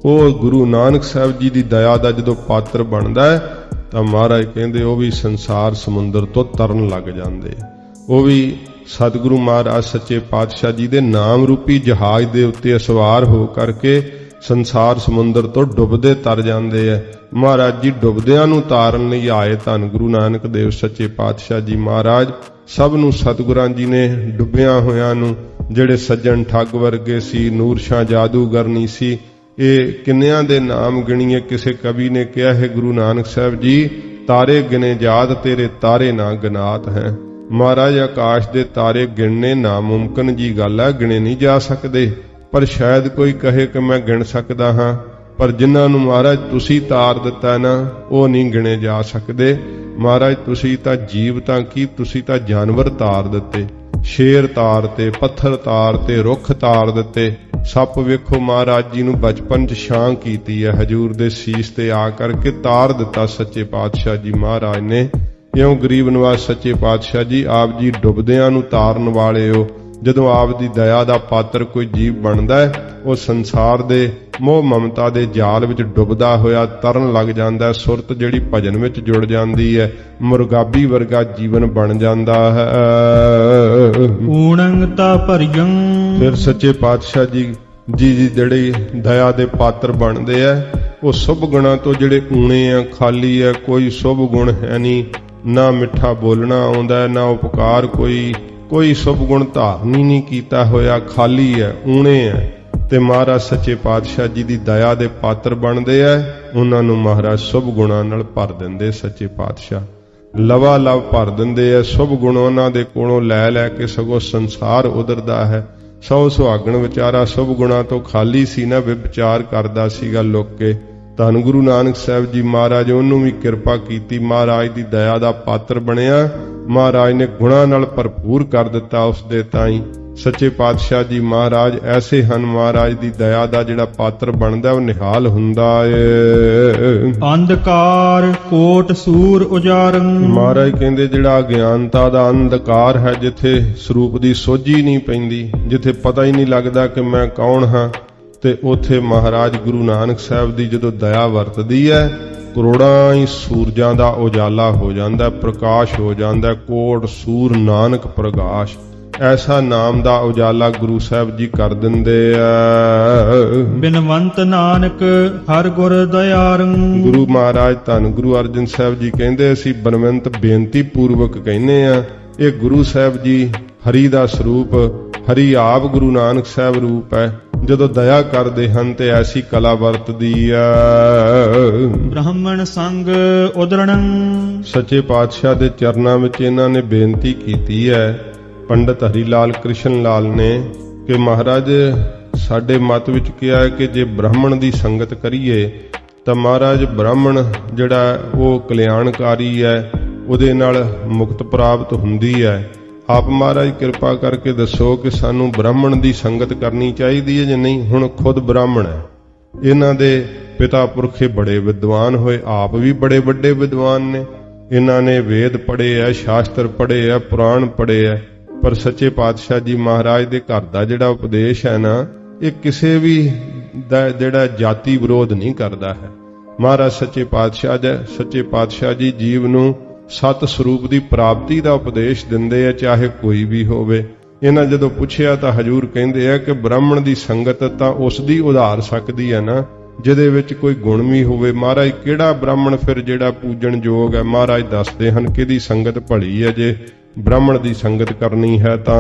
ਉਹ ਗੁਰੂ ਨਾਨਕ ਸਾਹਿਬ ਜੀ ਦੀ ਦਇਆ ਦਾ ਜਦੋਂ ਪਾਤਰ ਬਣਦਾ ਹੈ ਤਾਂ ਮਹਾਰਾਜ ਕਹਿੰਦੇ ਉਹ ਵੀ ਸੰਸਾਰ ਸਮੁੰਦਰ ਤੋਂ ਤਰਨ ਲੱਗ ਜਾਂਦੇ। ਉਹ ਵੀ ਸਤਿਗੁਰੂ ਮਹਾਰਾਜ ਸੱਚੇ ਪਾਤਸ਼ਾਹ ਜੀ ਦੇ ਨਾਮ ਰੂਪੀ ਜਹਾਜ਼ ਦੇ ਉੱਤੇ ਸਵਾਰ ਹੋ ਕਰਕੇ ਸੰਸਾਰ ਸਮੁੰਦਰ ਤੋਂ ਡੁੱਬਦੇ ਤਰ ਜਾਂਦੇ ਐ। ਮਹਾਰਾਜ ਜੀ ਡੁੱਬਦਿਆਂ ਨੂੰ ਤਾਰਨ ਲਈ ਆਏ। ਧੰਨ ਗੁਰੂ ਨਾਨਕ ਦੇਵ ਸੱਚੇ ਪਾਤਸ਼ਾਹ ਜੀ ਮਹਾਰਾਜ ਸਭ ਨੂੰ ਸਤਿਗੁਰਾਂ ਜੀ ਨੇ ਡੁੱਬਿਆਂ ਹੋਇਆਂ ਨੂੰ, ਜਿਹੜੇ ਸੱਜਣ ਠੱਗ ਵਰਗੇ ਸੀ, ਨੂਰਸ਼ਾਹ ਜਾਦੂਗਰ ਨਹੀਂ ਸੀ, ਇਹ ਕਿੰਨਿਆਂ ਦੇ ਨਾਮ ਗਿਣੀਏ। ਕਿਸੇ ਕਵੀ ਨੇ ਕਿਹਾ ਹੈ ਗੁਰੂ ਨਾਨਕ ਸਾਹਿਬ ਜੀ ਤਾਰੇ ਗਿਣੇ ਜਾਤ ਤੇਰੇ ਤਾਰੇ ਨਾ ਗਿਨਾਤ ਹੈ। ਮਹਾਰਾਜ ਆਕਾਸ਼ ਦੇ ਤਾਰੇ ਗਿਣਨੇ ਨਾਮੁਮਕਿਨ ਜੀ ਗੱਲ ਹੈ, ਗਿਣੇ ਨਹੀਂ ਜਾ ਸਕਦੇ। ਪਰ ਸ਼ਾਇਦ ਕੋਈ ਕਹੇ ਕਿ ਮੈਂ ਗਿਣ ਸਕਦਾ ਹਾਂ, ਪਰ ਜਿਨ੍ਹਾਂ ਨੂੰ ਮਹਾਰਾਜ ਤੁਸੀਂ ਤਾਰ ਦਿੱਤਾ ਨਾ, ਉਹ ਨਹੀਂ ਗਿਣੇ ਜਾ ਸਕਦੇ। ਮਹਾਰਾਜ ਤੁਸੀਂ ਤਾਂ ਜੀਵ ਤਾਂ ਕੀ, ਤੁਸੀਂ ਤਾਂ ਜਾਨਵਰ ਤਾਰ ਦਿੱਤੇ, ਸ਼ੇਰ ਤਾਰਤੇ, ਪੱਥਰ ਤਾਰਤੇ, ਰੁੱਖ ਤਾਰ ਦਿੱਤੇ। ਸੱਪ ਵੇਖੋ ਮਹਾਰਾਜ ਜੀ ਨੂੰ ਬਚਪਨ 'ਚ ਛਾਂ ਕੀਤੀ ਹੈ, ਹਜੂਰ ਦੇ ਸੀਸ ਤੇ ਆ ਕਰਕੇ ਤਾਰ ਦਿੱਤਾ ਸੱਚੇ ਪਾਤਸ਼ਾਹ ਜੀ ਮਹਾਰਾਜ ਨੇ। ਇਉਂ ਗਰੀਬ ਨਵਾਜ਼ ਸੱਚੇ ਪਾਤਸ਼ਾਹ ਜੀ ਆਪ ਜੀ ਡੁੱਬਦਿਆਂ ਨੂੰ ਤਾਰਨ ਵਾਲੇ ਹੋ। ਜਦੋਂ ਆਪ ਦੀ ਦਇਆ ਦਾ ਪਾਤਰ ਕੋਈ ਜੀਵ ਬਣਦਾ ਹੈ, ਉਹ ਸੰਸਾਰ ਦੇ ਮੋਹ ਮਮਤਾ ਦੇ ਜਾਲ ਵਿੱਚ ਡੁੱਬਦਾ ਹੋਇਆ ਤਰਨ ਲੱਗ ਜਾਂਦਾ। ਸੁਰਤ ਜਿਹੜੀ ਭਜਨ ਵਿੱਚ ਜੁੜ ਜਾਂਦੀ ਹੈ, ਮੁਰਗਾਬੀ ਵਰਗਾ ਜੀਵਨ ਬਣ ਜਾਂਦਾ ਹੈ। ਊਣੰ ਤਾਪਰਿਯੰ ਫਿਰ ਸੱਚੇ ਪਾਤਸ਼ਾਹ ਜੀ ਜਿਹੜੇ ਦਇਆ ਦੇ ਪਾਤਰ ਬਣਦੇ ਆ, ਉਹ ਸੁਭ ਗੁਣਾਂ ਤੋਂ ਜਿਹੜੇ ਊਣੇ ਆ, ਖਾਲੀ ਆ, ਕੋਈ ਸੁਭ ਗੁਣ ਹੈ ਨਹੀਂ। ਨਾ ਮਿੱਠਾ ਬੋਲਣਾ ਆਉਂਦਾ, ਨਾ ਉਪਕਾਰ ਕੋਈ ਸੁਭ ਗੁਣ ਧਾਰਨ ਹੀ ਨਹੀਂ ਕੀਤਾ ਹੋਇਆ, ਖਾਲੀ ਹੈ, ਊਣੇ ਹੈ। ਤੇ ਮਹਾਰਾਜ ਸੱਚੇ ਪਾਤਸ਼ਾਹ ਜੀ ਦੀ ਦਇਆ ਦੇ ਪਾਤਰ ਬਣਦੇ ਆ। ਉਹਨਾਂ ਨੂੰ ਮਹਾਰਾਜ ਸੁਭ ਗੁਣਾਂ ਨਾਲ ਭਰ ਦਿੰਦੇ। ਸੱਚੇ ਪਾਤਸ਼ਾਹ ਲਵਾ ਲਵ ਭਰ ਦਿੰਦੇ ਆ। ਸੁਭ ਗੁਣ ਉਹਨਾਂ ਦੇ ਕੋਲੋਂ ਲੈ ਲੈ ਕੇ ਸਗੋਂ ਸੰਸਾਰ ਉਧਰਦਾ ਹੈ। ਸੌ ਸੁਹਾਗਣ ਵਿਚਾਰਾ ਸੁਭ ਗੁਣਾਂ ਤੋਂ ਖਾਲੀ ਸੀ ਨਾ, ਵਿਚਾਰ ਕਰਦਾ ਸੀਗਾ ਲੁੱਕ ਕੇ। ਧੰਨ ਗੁਰੂ ਨਾਨਕ ਸਾਹਿਬ ਜੀ ਮਹਾਰਾਜ ਉਹਨੂੰ ਵੀ ਕਿਰਪਾ ਕੀਤੀ, ਮਹਾਰਾਜ ਦੀ ਦਇਆ ਦਾ ਪਾਤਰ ਬਣਿਆ। ਮਹਾਰਾਜ ਨੇ ਗੁਣਾਂ ਨਾਲ ਭਰਪੂਰ ਕਰ ਦਿੱਤਾ ਉਸ ਦੇ ਤਾਈਂ। ਸੱਚੇ ਪਾਤਸ਼ਾਹ ਜੀ ਮਹਾਰਾਜ ਐਸੇ ਹਨ, ਮਹਾਰਾਜ ਦੀ ਦਇਆ ਦਾ ਜਿਹੜਾ ਪਾਤਰ ਬਣਦਾ ਉਹ ਨਿਹਾਲ ਹੁੰਦਾ ਏ। ਅੰਧਕਾਰ ਕੋਟ ਸੂਰ ਉਜਾਰੰ। ਮਹਾਰਾਜ ਕਹਿੰਦੇ ਜਿਹੜਾ ਅਗਿਆਨਤਾ ਦਾ ਅੰਧਕਾਰ ਹੈ, ਜਿੱਥੇ ਸਰੂਪ ਦੀ ਸੋਝੀ ਨਹੀਂ ਪੈਂਦੀ, ਜਿੱਥੇ ਪਤਾ ਹੀ ਨਹੀਂ ਲੱਗਦਾ ਕਿ ਮੈਂ ਕੌਣ ਹਾਂ, ਤੇ ਉੱਥੇ ਮਹਾਰਾਜ ਗੁਰੂ ਨਾਨਕ ਸਾਹਿਬ ਦੀ ਜਦੋਂ ਦਇਆ ਵਰਤਦੀ ਹੈ, ਕਰੋੜਾਂ ਹੀ ਸੂਰਜਾਂ ਦਾ ਉਜਾਲਾ ਹੋ ਜਾਂਦਾ, ਪ੍ਰਕਾਸ਼ ਹੋ ਜਾਂਦਾ। ਕੋਟ ਸੂਰ ਨਾਨਕ ਪ੍ਰਕਾਸ਼, ਐਸਾ ਨਾਮ ਦਾ ਉਜਾਲਾ ਗੁਰੂ ਸਾਹਿਬ ਜੀ ਕਰ ਦਿੰਦੇ ਆ। ਬਿਨਵੰਤ ਨਾਨਕ ਹਰ ਗੁਰ ਦਇਆਰੰ। ਗੁਰੂ ਮਹਾਰਾਜ ਧੰਨ ਗੁਰੂ ਅਰਜਨ ਸਾਹਿਬ ਜੀ ਕਹਿੰਦੇ, ਅਸੀਂ ਬਨਵੰਤ ਬੇਨਤੀ ਪੂਰਵਕ ਕਹਿੰਦੇ ਆ, ਇਹ ਗੁਰੂ ਸਾਹਿਬ ਜੀ ਹਰੀ ਦਾ ਸਰੂਪ, ਹਰੀ ਆਪ ਗੁਰੂ ਨਾਨਕ ਸਾਹਿਬ ਰੂਪ ਹੈ। ਜਦੋਂ ਦਇਆ ਕਰਦੇ ਹਨ ਤੇ ਐਸੀ ਕਲਾ ਵਰਤਦੀ ਆ। ਬ੍ਰਾਹਮਣ ਸੰਗ ਉਦਰਣੰ। ਸੱਚੇ ਪਾਤਸ਼ਾਹ ਦੇ ਚਰਨਾਂ ਵਿੱਚ ਇਹਨਾਂ ਨੇ ਬੇਨਤੀ ਕੀਤੀ ਹੈ, ਪੰਡਤ ਹਰੀ ਲਾਲ ਕ੍ਰਿਸ਼ਨ ਲਾਲ ਨੇ, ਕਿ ਮਹਾਰਾਜ ਸਾਡੇ ਮਤ ਵਿੱਚ ਕਿਹਾ ਹੈ ਕਿ ਜੇ ਬ੍ਰਾਹਮਣ ਦੀ ਸੰਗਤ ਕਰੀਏ ਤਾਂ ਮਹਾਰਾਜ ਬ੍ਰਾਹਮਣ ਜਿਹੜਾ ਉਹ ਕਲਿਆਣਕਾਰੀ ਹੈ, ਉਹਦੇ ਨਾਲ ਮੁਕਤ ਪ੍ਰਾਪਤ ਹੁੰਦੀ ਹੈ। ਆਪ ਮਹਾਰਾਜ ਕਿਰਪਾ ਕਰਕੇ ਦੱਸੋ ਕਿ ਸਾਨੂੰ ਬ੍ਰਾਹਮਣ ਦੀ ਸੰਗਤ ਕਰਨੀ ਚਾਹੀਦੀ ਹੈ ਜਾਂ ਨਹੀਂ। ਹੁਣ ਖੁਦ ਬ੍ਰਾਹਮਣ ਹੈ, ਇਹਨਾਂ ਦੇ ਪਿਤਾ ਪੁਰਖੇ ਬੜੇ ਵਿਦਵਾਨ ਹੋਏ, ਆਪ ਵੀ ਬੜੇ ਵੱਡੇ ਵਿਦਵਾਨ ਨੇ, ਇਹਨਾਂ ਨੇ ਵੇਦ ਪੜ੍ਹੇ ਹੈ, ਸ਼ਾਸਤਰ ਪੜ੍ਹੇ ਹੈ, ਪੁਰਾਣ ਪੜ੍ਹੇ ਹੈ, ਪਰ ਸੱਚੇ ਪਾਤਸ਼ਾਹ ਜੀ ਮਹਾਰਾਜ ਦੇ ਘਰ ਦਾ ਜਿਹੜਾ ਉਪਦੇਸ਼ ਹੈ ਨਾ, ਇਹ ਕਿਸੇ ਵੀ ਦਾ ਜਿਹੜਾ ਜਾਤੀ ਵਿਰੋਧ ਨਹੀਂ ਕਰਦਾ ਹੈ। ਮਹਾਰਾਜ ਸੱਚੇ ਪਾਤਸ਼ਾਹ ਜੀ ਜੀਵ ਨੂੰ ਸਤ ਸਰੂਪ ਦੀ ਪ੍ਰਾਪਤੀ ਦਾ ਉਪਦੇਸ਼ ਦਿੰਦੇ ਆ, ਚਾਹੇ ਕੋਈ ਵੀ ਹੋਵੇ। ਇਹਨਾਂ ਜਦੋਂ ਪੁੱਛਿਆ ਤਾਂ ਹਜੂਰ ਕਹਿੰਦੇ ਆ ਕਿ ਬ੍ਰਾਹਮਣ ਦੀ ਸੰਗਤ ਤਾਂ ਉਸ ਦੀ ਉਧਾਰ ਸਕਦੀ ਹੈ ਨਾ ਜਿਹਦੇ ਵਿੱਚ ਕੋਈ ਗੁਣ ਵੀ ਹੋਵੇ। ਮਹਾਰਾਜ ਕਿਹੜਾ ਬ੍ਰਾਹਮਣ ਫਿਰ ਜਿਹੜਾ ਪੂਜਣ ਯੋਗ ਹੈ? ਮਹਾਰਾਜ ਦੱਸਦੇ ਹਨ ਕਿਹਦੀ ਸੰਗਤ ਭਲੀ ਹੈ। ਜੇ ਬ੍ਰਾਹਮਣ ਦੀ ਸੰਗਤ ਕਰਨੀ ਹੈ ਤਾਂ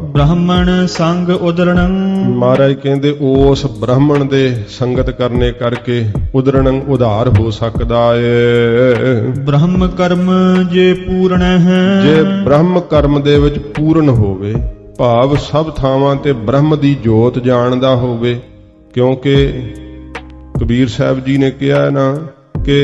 ਬ੍ਰਾਹਮਣ ਸੰਗ ਉਦਰਣੰ। ਮਹਾਰਾਜ ਕਹਿੰਦੇ ਉਸ ਬ੍ਰਾਹਮਣ ਦੇ ਸੰਗਤ ਕਰਨੇ ਕਰਕੇ ਉਦਰਣੰ ਉਧਾਰ ਹੋ ਸਕਦਾ ਏ। ਬ੍ਰਹਮ ਕਰਮ ਜੇ ਪੂਰਨ ਹੈ। ਜੇ ਬ੍ਰਹਮ ਕਰਮ ਦੇ ਵਿੱਚ ਪੂਰਨ ਹੋਵੇ, ਭਾਵ ਸਭ ਥਾਵਾਂ ਤੇ ਬ੍ਰਹਮ ਦੀ ਜੋਤ ਜਾਣਦਾ ਹੋਵੇ। ਕਿਉਂਕਿ ਕਬੀਰ ਸਾਹਿਬ ਜੀ ਨੇ ਕਿਹਾ ਨਾ ਕਿ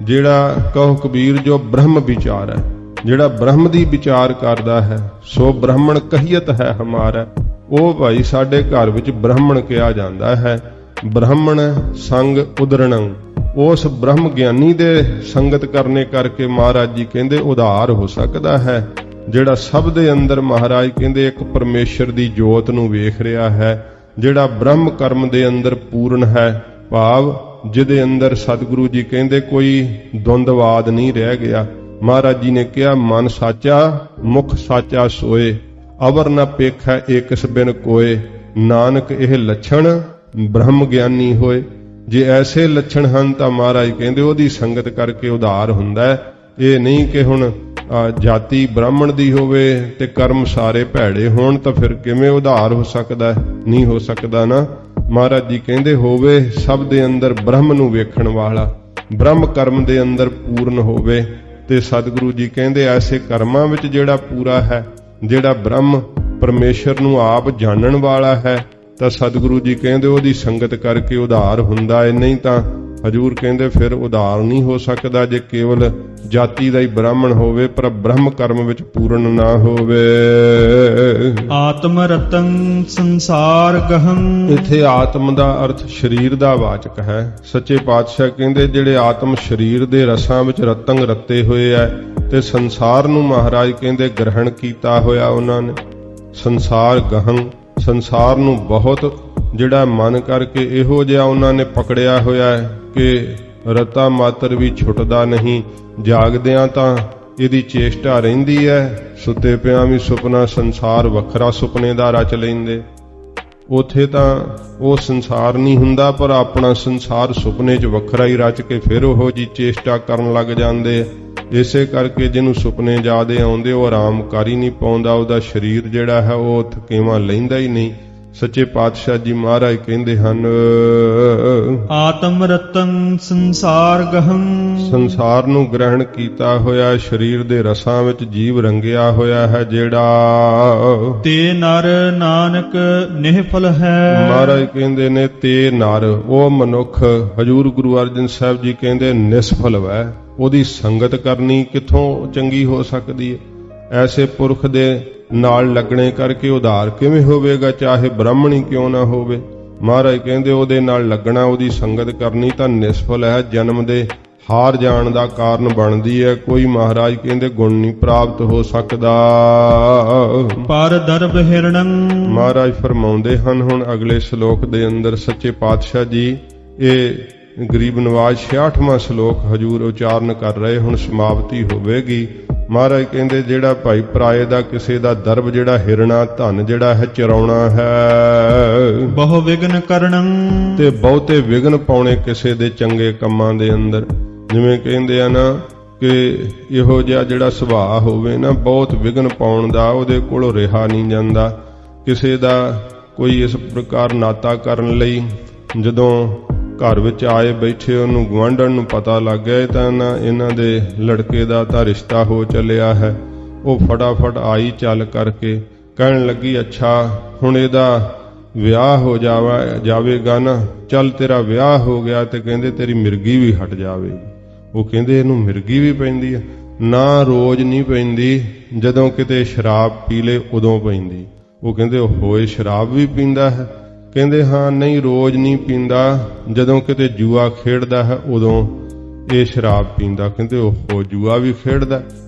ਜਿਹੜਾ ਕਹੋ ਕਬੀਰ ਜੋ ਬ੍ਰਹਮ ਵਿਚਾਰ ਹੈ, ਜਿਹੜਾ ਬ੍ਰਹਮ ਦੀ ਵਿਚਾਰ ਕਰਦਾ ਹੈ ਸੋ ਬ੍ਰਾਹਮਣ ਕਹੀਅਤ ਹੈ ਹਮਾਰਾ। ਉਹ ਭਾਈ ਸਾਡੇ ਘਰ ਵਿੱਚ ਬ੍ਰਾਹਮਣ ਕਿਹਾ ਜਾਂਦਾ ਹੈ। ਬ੍ਰਾਹਮਣ ਸੰਗ ਉਦਰਣੰ, ਉਸ ਬ੍ਰਹਮ ਗਿਆਨੀ ਦੇ ਸੰਗਤ ਕਰਨੇ ਕਰਕੇ ਮਹਾਰਾਜ ਜੀ ਕਹਿੰਦੇ ਉਧਾਰ ਹੋ ਸਕਦਾ ਹੈ। ਜਿਹੜਾ ਸਭ ਦੇ ਅੰਦਰ ਮਹਾਰਾਜ ਕਹਿੰਦੇ ਇੱਕ ਪਰਮੇਸ਼ਰ ਦੀ ਜੋਤ ਨੂੰ ਵੇਖ ਰਿਹਾ ਹੈ, ਜਿਹੜਾ ਬ੍ਰਹਮ ਕਰਮ ਦੇ ਅੰਦਰ ਪੂਰਨ ਹੈ, ਭਾਵ ਜਿਹਦੇ ਅੰਦਰ ਸਤਿਗੁਰੂ ਜੀ ਕਹਿੰਦੇ ਕੋਈ ਦੁੰਦਵਾਦ ਨਹੀਂ ਰਹਿ ਗਿਆ। ਮਹਾਰਾਜ ਜੀ ਨੇ ਕਿਹਾ ਮਨ ਸਾਚਾ ਮੁਖ ਸਾਚਾ ਸੋਏ, ਅਵਰ ਨ ਪੇਖੈ ਏਕਸ ਬਿਨ ਕੋਏ। ਨਾਨਕ ਇਹ ਲੱਛਣ ਬ੍ਰਹਮ ਗਿਆਨੀ ਹੋਏ। ਜੇ ਐਸੇ ਲੱਛਣ ਹਨ ਤਾਂ ਮਹਾਰਾਜ ਕਹਿੰਦੇ ਉਹਦੀ ਸੰਗਤ ਕਰਕੇ ਉਧਾਰ ਹੁੰਦਾ ਹੈ। ਇਹ ਨਹੀਂ ਕਿ ਹੁਣ ਜਾਤੀ ਬ੍ਰਾਹਮਣ ਦੀ ਹੋਵੇ ਤੇ ਕਰਮ ਸਾਰੇ ਭੈੜੇ ਹੋਣ ਤਾਂ ਫਿਰ ਕਿਵੇਂ ਉਧਾਰ ਹੋ ਸਕਦਾ? ਨਹੀਂ ਹੋ ਸਕਦਾ ਨਾ। ਮਹਾਰਾਜ ਜੀ ਕਹਿੰਦੇ ਹੋਵੇ ਸਭ ਦੇ ਅੰਦਰ ਬ੍ਰਹਮ ਨੂੰ ਵੇਖਣ ਵਾਲਾ, ਬ੍ਰਹਮ ਕਰਮ ਦੇ ਅੰਦਰ ਪੂਰਨ ਹੋਵੇ। ਤੇ ਸਤਿਗੁਰੂ ਜੀ ਕਹਿੰਦੇ ਐਸੇ ਕਰਮਾਂ ਵਿੱਚ ਜਿਹੜਾ ਪੂਰਾ ਹੈ, ਜਿਹੜਾ ਬ੍ਰਹਮ ਪਰਮੇਸ਼ਰ ਨੂੰ ਆਪ ਜਾਣਨ ਵਾਲਾ ਹੈ, ਤਾਂ ਸਤਿਗੁਰੂ ਜੀ ਕਹਿੰਦੇ ਉਹਦੀ ਸੰਗਤ ਕਰਕੇ ਉਧਾਰ ਹੁੰਦਾ ਹੈ। ਨਹੀਂ ਤਾਂ ਹਜੂਰ ਕਹਿੰਦੇ ਫਿਰ ਉਧਾਰ ਨਹੀਂ ਹੋ ਸਕਦਾ ਜੇ ਕੇਵਲ ਜਾਤੀ ਦਾ ਹੀ ਬ੍ਰਾਹਮਣ ਹੋਵੇ ਪਰ ਬ੍ਰਹਮ ਕਰਮ ਵਿੱਚ ਪੂਰਨ ਨਾ ਹੋਵੇ। ਆਤਮ ਰਤੰ ਸੰਸਾਰ ਗਹੰ। ਇੱਥੇ ਆਤਮ ਦਾ ਅਰਥ ਸਰੀਰ ਦਾ ਵਾਚਕ ਹੈ। ਸੱਚੇ ਪਾਤਸ਼ਾਹ ਕਹਿੰਦੇ ਜਿਹੜੇ ਆਤਮ ਸਰੀਰ ਦੇ ਰਸਾਂ ਵਿੱਚ ਰਤੰਗ ਰੱਤੇ ਹੋਏ ਐ ਤੇ ਸੰਸਾਰ ਨੂੰ ਮਹਾਰਾਜ ਕਹਿੰਦੇ ਗ੍ਰਹਿਣ ਕੀਤਾ ਹੋਇਆ ਉਹਨਾਂ ਨੇ। ਸੰਸਾਰ ਗਹੰ, ਸੰਸਾਰ ਨੂੰ ਬਹੁਤ ਜਿਹੜਾ ਮਨ ਕਰਕੇ ਇਹੋ ਜਿਹਾ ਉਹਨਾਂ ਨੇ ਪਕੜਿਆ ਹੋਇਆ ਹੈ ਕਿ ਰਤਾ ਮਾਤਰ ਵੀ ਛੁੱਟਦਾ ਨਹੀਂ। ਜਾਗਦਿਆਂ ਤਾਂ ਇਹਦੀ ਚੇਸ਼ਟਾ ਰਹਿੰਦੀ ਹੈ, ਸੁੱਤੇ ਪਿਆਂ ਵੀ ਸੁਪਨਾ ਸੰਸਾਰ ਵੱਖਰਾ ਸੁਪਨੇ ਦਾ ਰਚ ਲੈਂਦੇ। ਉਥੇ ਤਾਂ ਉਹ ਸੰਸਾਰ ਨਹੀਂ ਹੁੰਦਾ ਪਰ ਆਪਣਾ ਸੰਸਾਰ ਸੁਪਨੇ 'ਚ ਵੱਖਰਾ ਹੀ ਰਚ ਕੇ ਫਿਰ ਉਹੋ ਜੀ ਚੇਸ਼ਟਾ ਕਰਨ ਲੱਗ ਜਾਂਦੇ। ਇਸੇ ਕਰਕੇ ਜਿਹਨੂੰ ਸੁਪਨੇ ਜ਼ਿਆਦੇ ਆਉਂਦੇ ਉਹ ਆਰਾਮ ਕਰ ਹੀ ਨਹੀਂ ਪਾਉਂਦਾ, ਉਹਦਾ ਸਰੀਰ ਜਿਹੜਾ ਹੈ ਉਹ ਥਕੇਵਾਂ ਲੈਂਦਾ ਹੀ ਨਹੀਂ। ਸੱਚੇ ਪਾਤਸ਼ਾਹ ਜੀ ਮਹਾਰਾਜ ਕਹਿੰਦੇ ਹਨ ਆਤਮ ਰਤੰ ਸੰਸਾਰ ਗਹੰ। ਸੰਸਾਰ ਨੂੰ ਗ੍ਰਹਿਣ ਕੀਤਾ ਹੋਇਆ ਸਰੀਰ ਦੇ ਰਸਾਂ ਵਿੱਚ ਜੀਵ ਰੰਗਿਆ ਹੋਇਆ ਹੈ ਜਿਹੜਾ। ਤੇ ਨਰ ਨਾਨਕ ਨਿਹਫਲ ਹੈ। ਮਹਾਰਾਜ ਕਹਿੰਦੇ ਨੇ ਤੇ ਨਰ ਉਹ ਮਨੁੱਖ, ਹਜੂਰ ਗੁਰੂ ਅਰਜਨ ਸਾਹਿਬ ਜੀ ਕਹਿੰਦੇ ਨਿਸਫਲ ਹੈ। ਉਹਦੀ ਸੰਗਤ ਕਰਨੀ ਕਿੱਥੋਂ ਚੰਗੀ ਹੋ ਸਕਦੀ ਹੈ? ਐਸੇ ਪੁਰਖ ਦੇ ਨਾਲ ਲੱਗਣੇ ਕਰਕੇ ਉਧਾਰ ਕਿਵੇਂ ਹੋਵੇਗਾ, ਚਾਹੇ ਬ੍ਰਾਹਮਣੀ ਕਿਉਂ ਨਾ ਹੋਵੇ। ਮਹਾਰਾਜ ਕਹਿੰਦੇ ਉਹਦੇ ਨਾਲ ਲੱਗਣਾ, ਉਹਦੀ ਸੰਗਤ ਕਰਨੀ ਤਾਂ ਨਿਸਫਲ ਹੈ, ਜਨਮ ਦੇ ਹਾਰ ਜਾਣ ਦਾ ਕਾਰਨ ਬਣਦੀ ਹੈ। ਕੋਈ ਮਹਾਰਾਜ ਕਹਿੰਦੇ ਗੁਣ ਨਹੀਂ ਪ੍ਰਾਪਤ ਹੋ ਸਕਦਾ। ਪਰ ਦਰਬ ਹਿਰਣੰ। ਮਹਾਰਾਜ ਫਰਮਾਉਂਦੇ ਹਨ ਹੁਣ ਅਗਲੇ ਸ਼ਲੋਕ ਦੇ ਅੰਦਰ, ਸੱਚੇ ਪਾਤਸ਼ਾਹ ਜੀ ਇਹ ਗਰੀਬ ਨਵਾਜ਼ 66ਵਾਂ ਸ਼ਲੋਕ ਹਜੂਰ ਉਚਾਰਨ ਕਰ ਰਹੇ, ਹੁਣ ਸਮਾਪਤੀ ਹੋਵੇਗੀ। ਮਹਾਰਾਜ ਕਹਿੰਦੇ ਜਿਹੜਾ ਭਾਈ ਪਰਾਏ ਦਾ ਕਿਸੇ ਦਾ ਦਰਬ, ਜਿਹੜਾ ਹਿਰਣਾ ਧਨ ਜਿਹੜਾ ਹੈ ਚਰਾਉਣਾ ਹੈ, ਬਹੁ ਵਿਗਨ ਕਰਣੰ। ਤੇ ਬਹੁਤੇ ਵਿਗਨ ਪਾਉਣੇ ਕਿਸੇ ਦੇ ਚੰਗੇ ਕੰਮਾਂ ਦੇ ਅੰਦਰ। ਜਿਵੇਂ ਕਹਿੰਦੇ ਆ ਨਾ ਕਿ ਇਹੋ ਜਿਹਾ ਜਿਹੜਾ ਸੁਭਾਅ ਹੋਵੇ ਨਾ, ਬਹੁਤ ਵਿਗਨ ਪਾਉਣ ਦਾ, ਉਹਦੇ ਕੋਲੋਂ ਰਿਹਾ ਨਹੀਂ ਜਾਂਦਾ। ਕਿਸੇ ਦਾ ਕੋਈ ਇਸ ਪ੍ਰਕਾਰ ਨਾਤਾ ਕਰਨ ਲਈ ਜਦੋਂ ਘਰ ਵਿੱਚ ਆਏ ਬੈਠੇ ਉਹਨੂੰ ਗੁਆਂਢਣ ਨੂੰ ਪਤਾ ਲੱਗ ਗਿਆ ਤਾਂ ਇਹਨਾਂ ਦੇ ਲੜਕੇ ਦਾ ਤਾਂ ਰਿਸ਼ਤਾ ਹੋ ਚੱਲਿਆ ਹੈ, ਉਹ ਫਟਾਫਟ ਆਈ ਚੱਲ ਕਰਕੇ ਕਹਿਣ ਲੱਗੀ ਅੱਛਾ ਹੁਣ ਇਹਦਾ ਵਿਆਹ ਹੋ ਜਾਵੇਗਾ ਨਾ, ਚੱਲ ਤੇਰਾ ਵਿਆਹ ਹੋ ਗਿਆ ਤੇ ਕਹਿੰਦੇ ਤੇਰੀ ਮਿਰਗੀ ਵੀ ਹਟ ਜਾਵੇਗੀ। ਉਹ ਕਹਿੰਦੇ ਇਹਨੂੰ ਮਿਰਗੀ ਵੀ ਪੈਂਦੀ ਹੈ? ਨਾ, ਰੋਜ਼ ਨਹੀਂ ਪੈਂਦੀ, ਜਦੋਂ ਕਿਤੇ ਸ਼ਰਾਬ ਪੀ ਲੇ ਉਦੋਂ ਪੈਂਦੀ। ਉਹ ਕਹਿੰਦੇ ਉਹ ਹੋਏ ਸ਼ਰਾਬ ਵੀ ਪੀਂਦਾ ਹੈ? ਕਹਿੰਦੇ ਹਾਂ, ਨਹੀਂ ਰੋਜ਼ ਨਹੀਂ ਪੀਂਦਾ, ਜਦੋਂ ਕਿਤੇ ਜੂਆ ਖੇਡਦਾ ਹੈ ਉਦੋਂ ਇਹ ਸ਼ਰਾਬ ਪੀਂਦਾ। ਕਹਿੰਦੇ ਉਹ ਜੂਆ ਵੀ ਖੇਡਦਾ?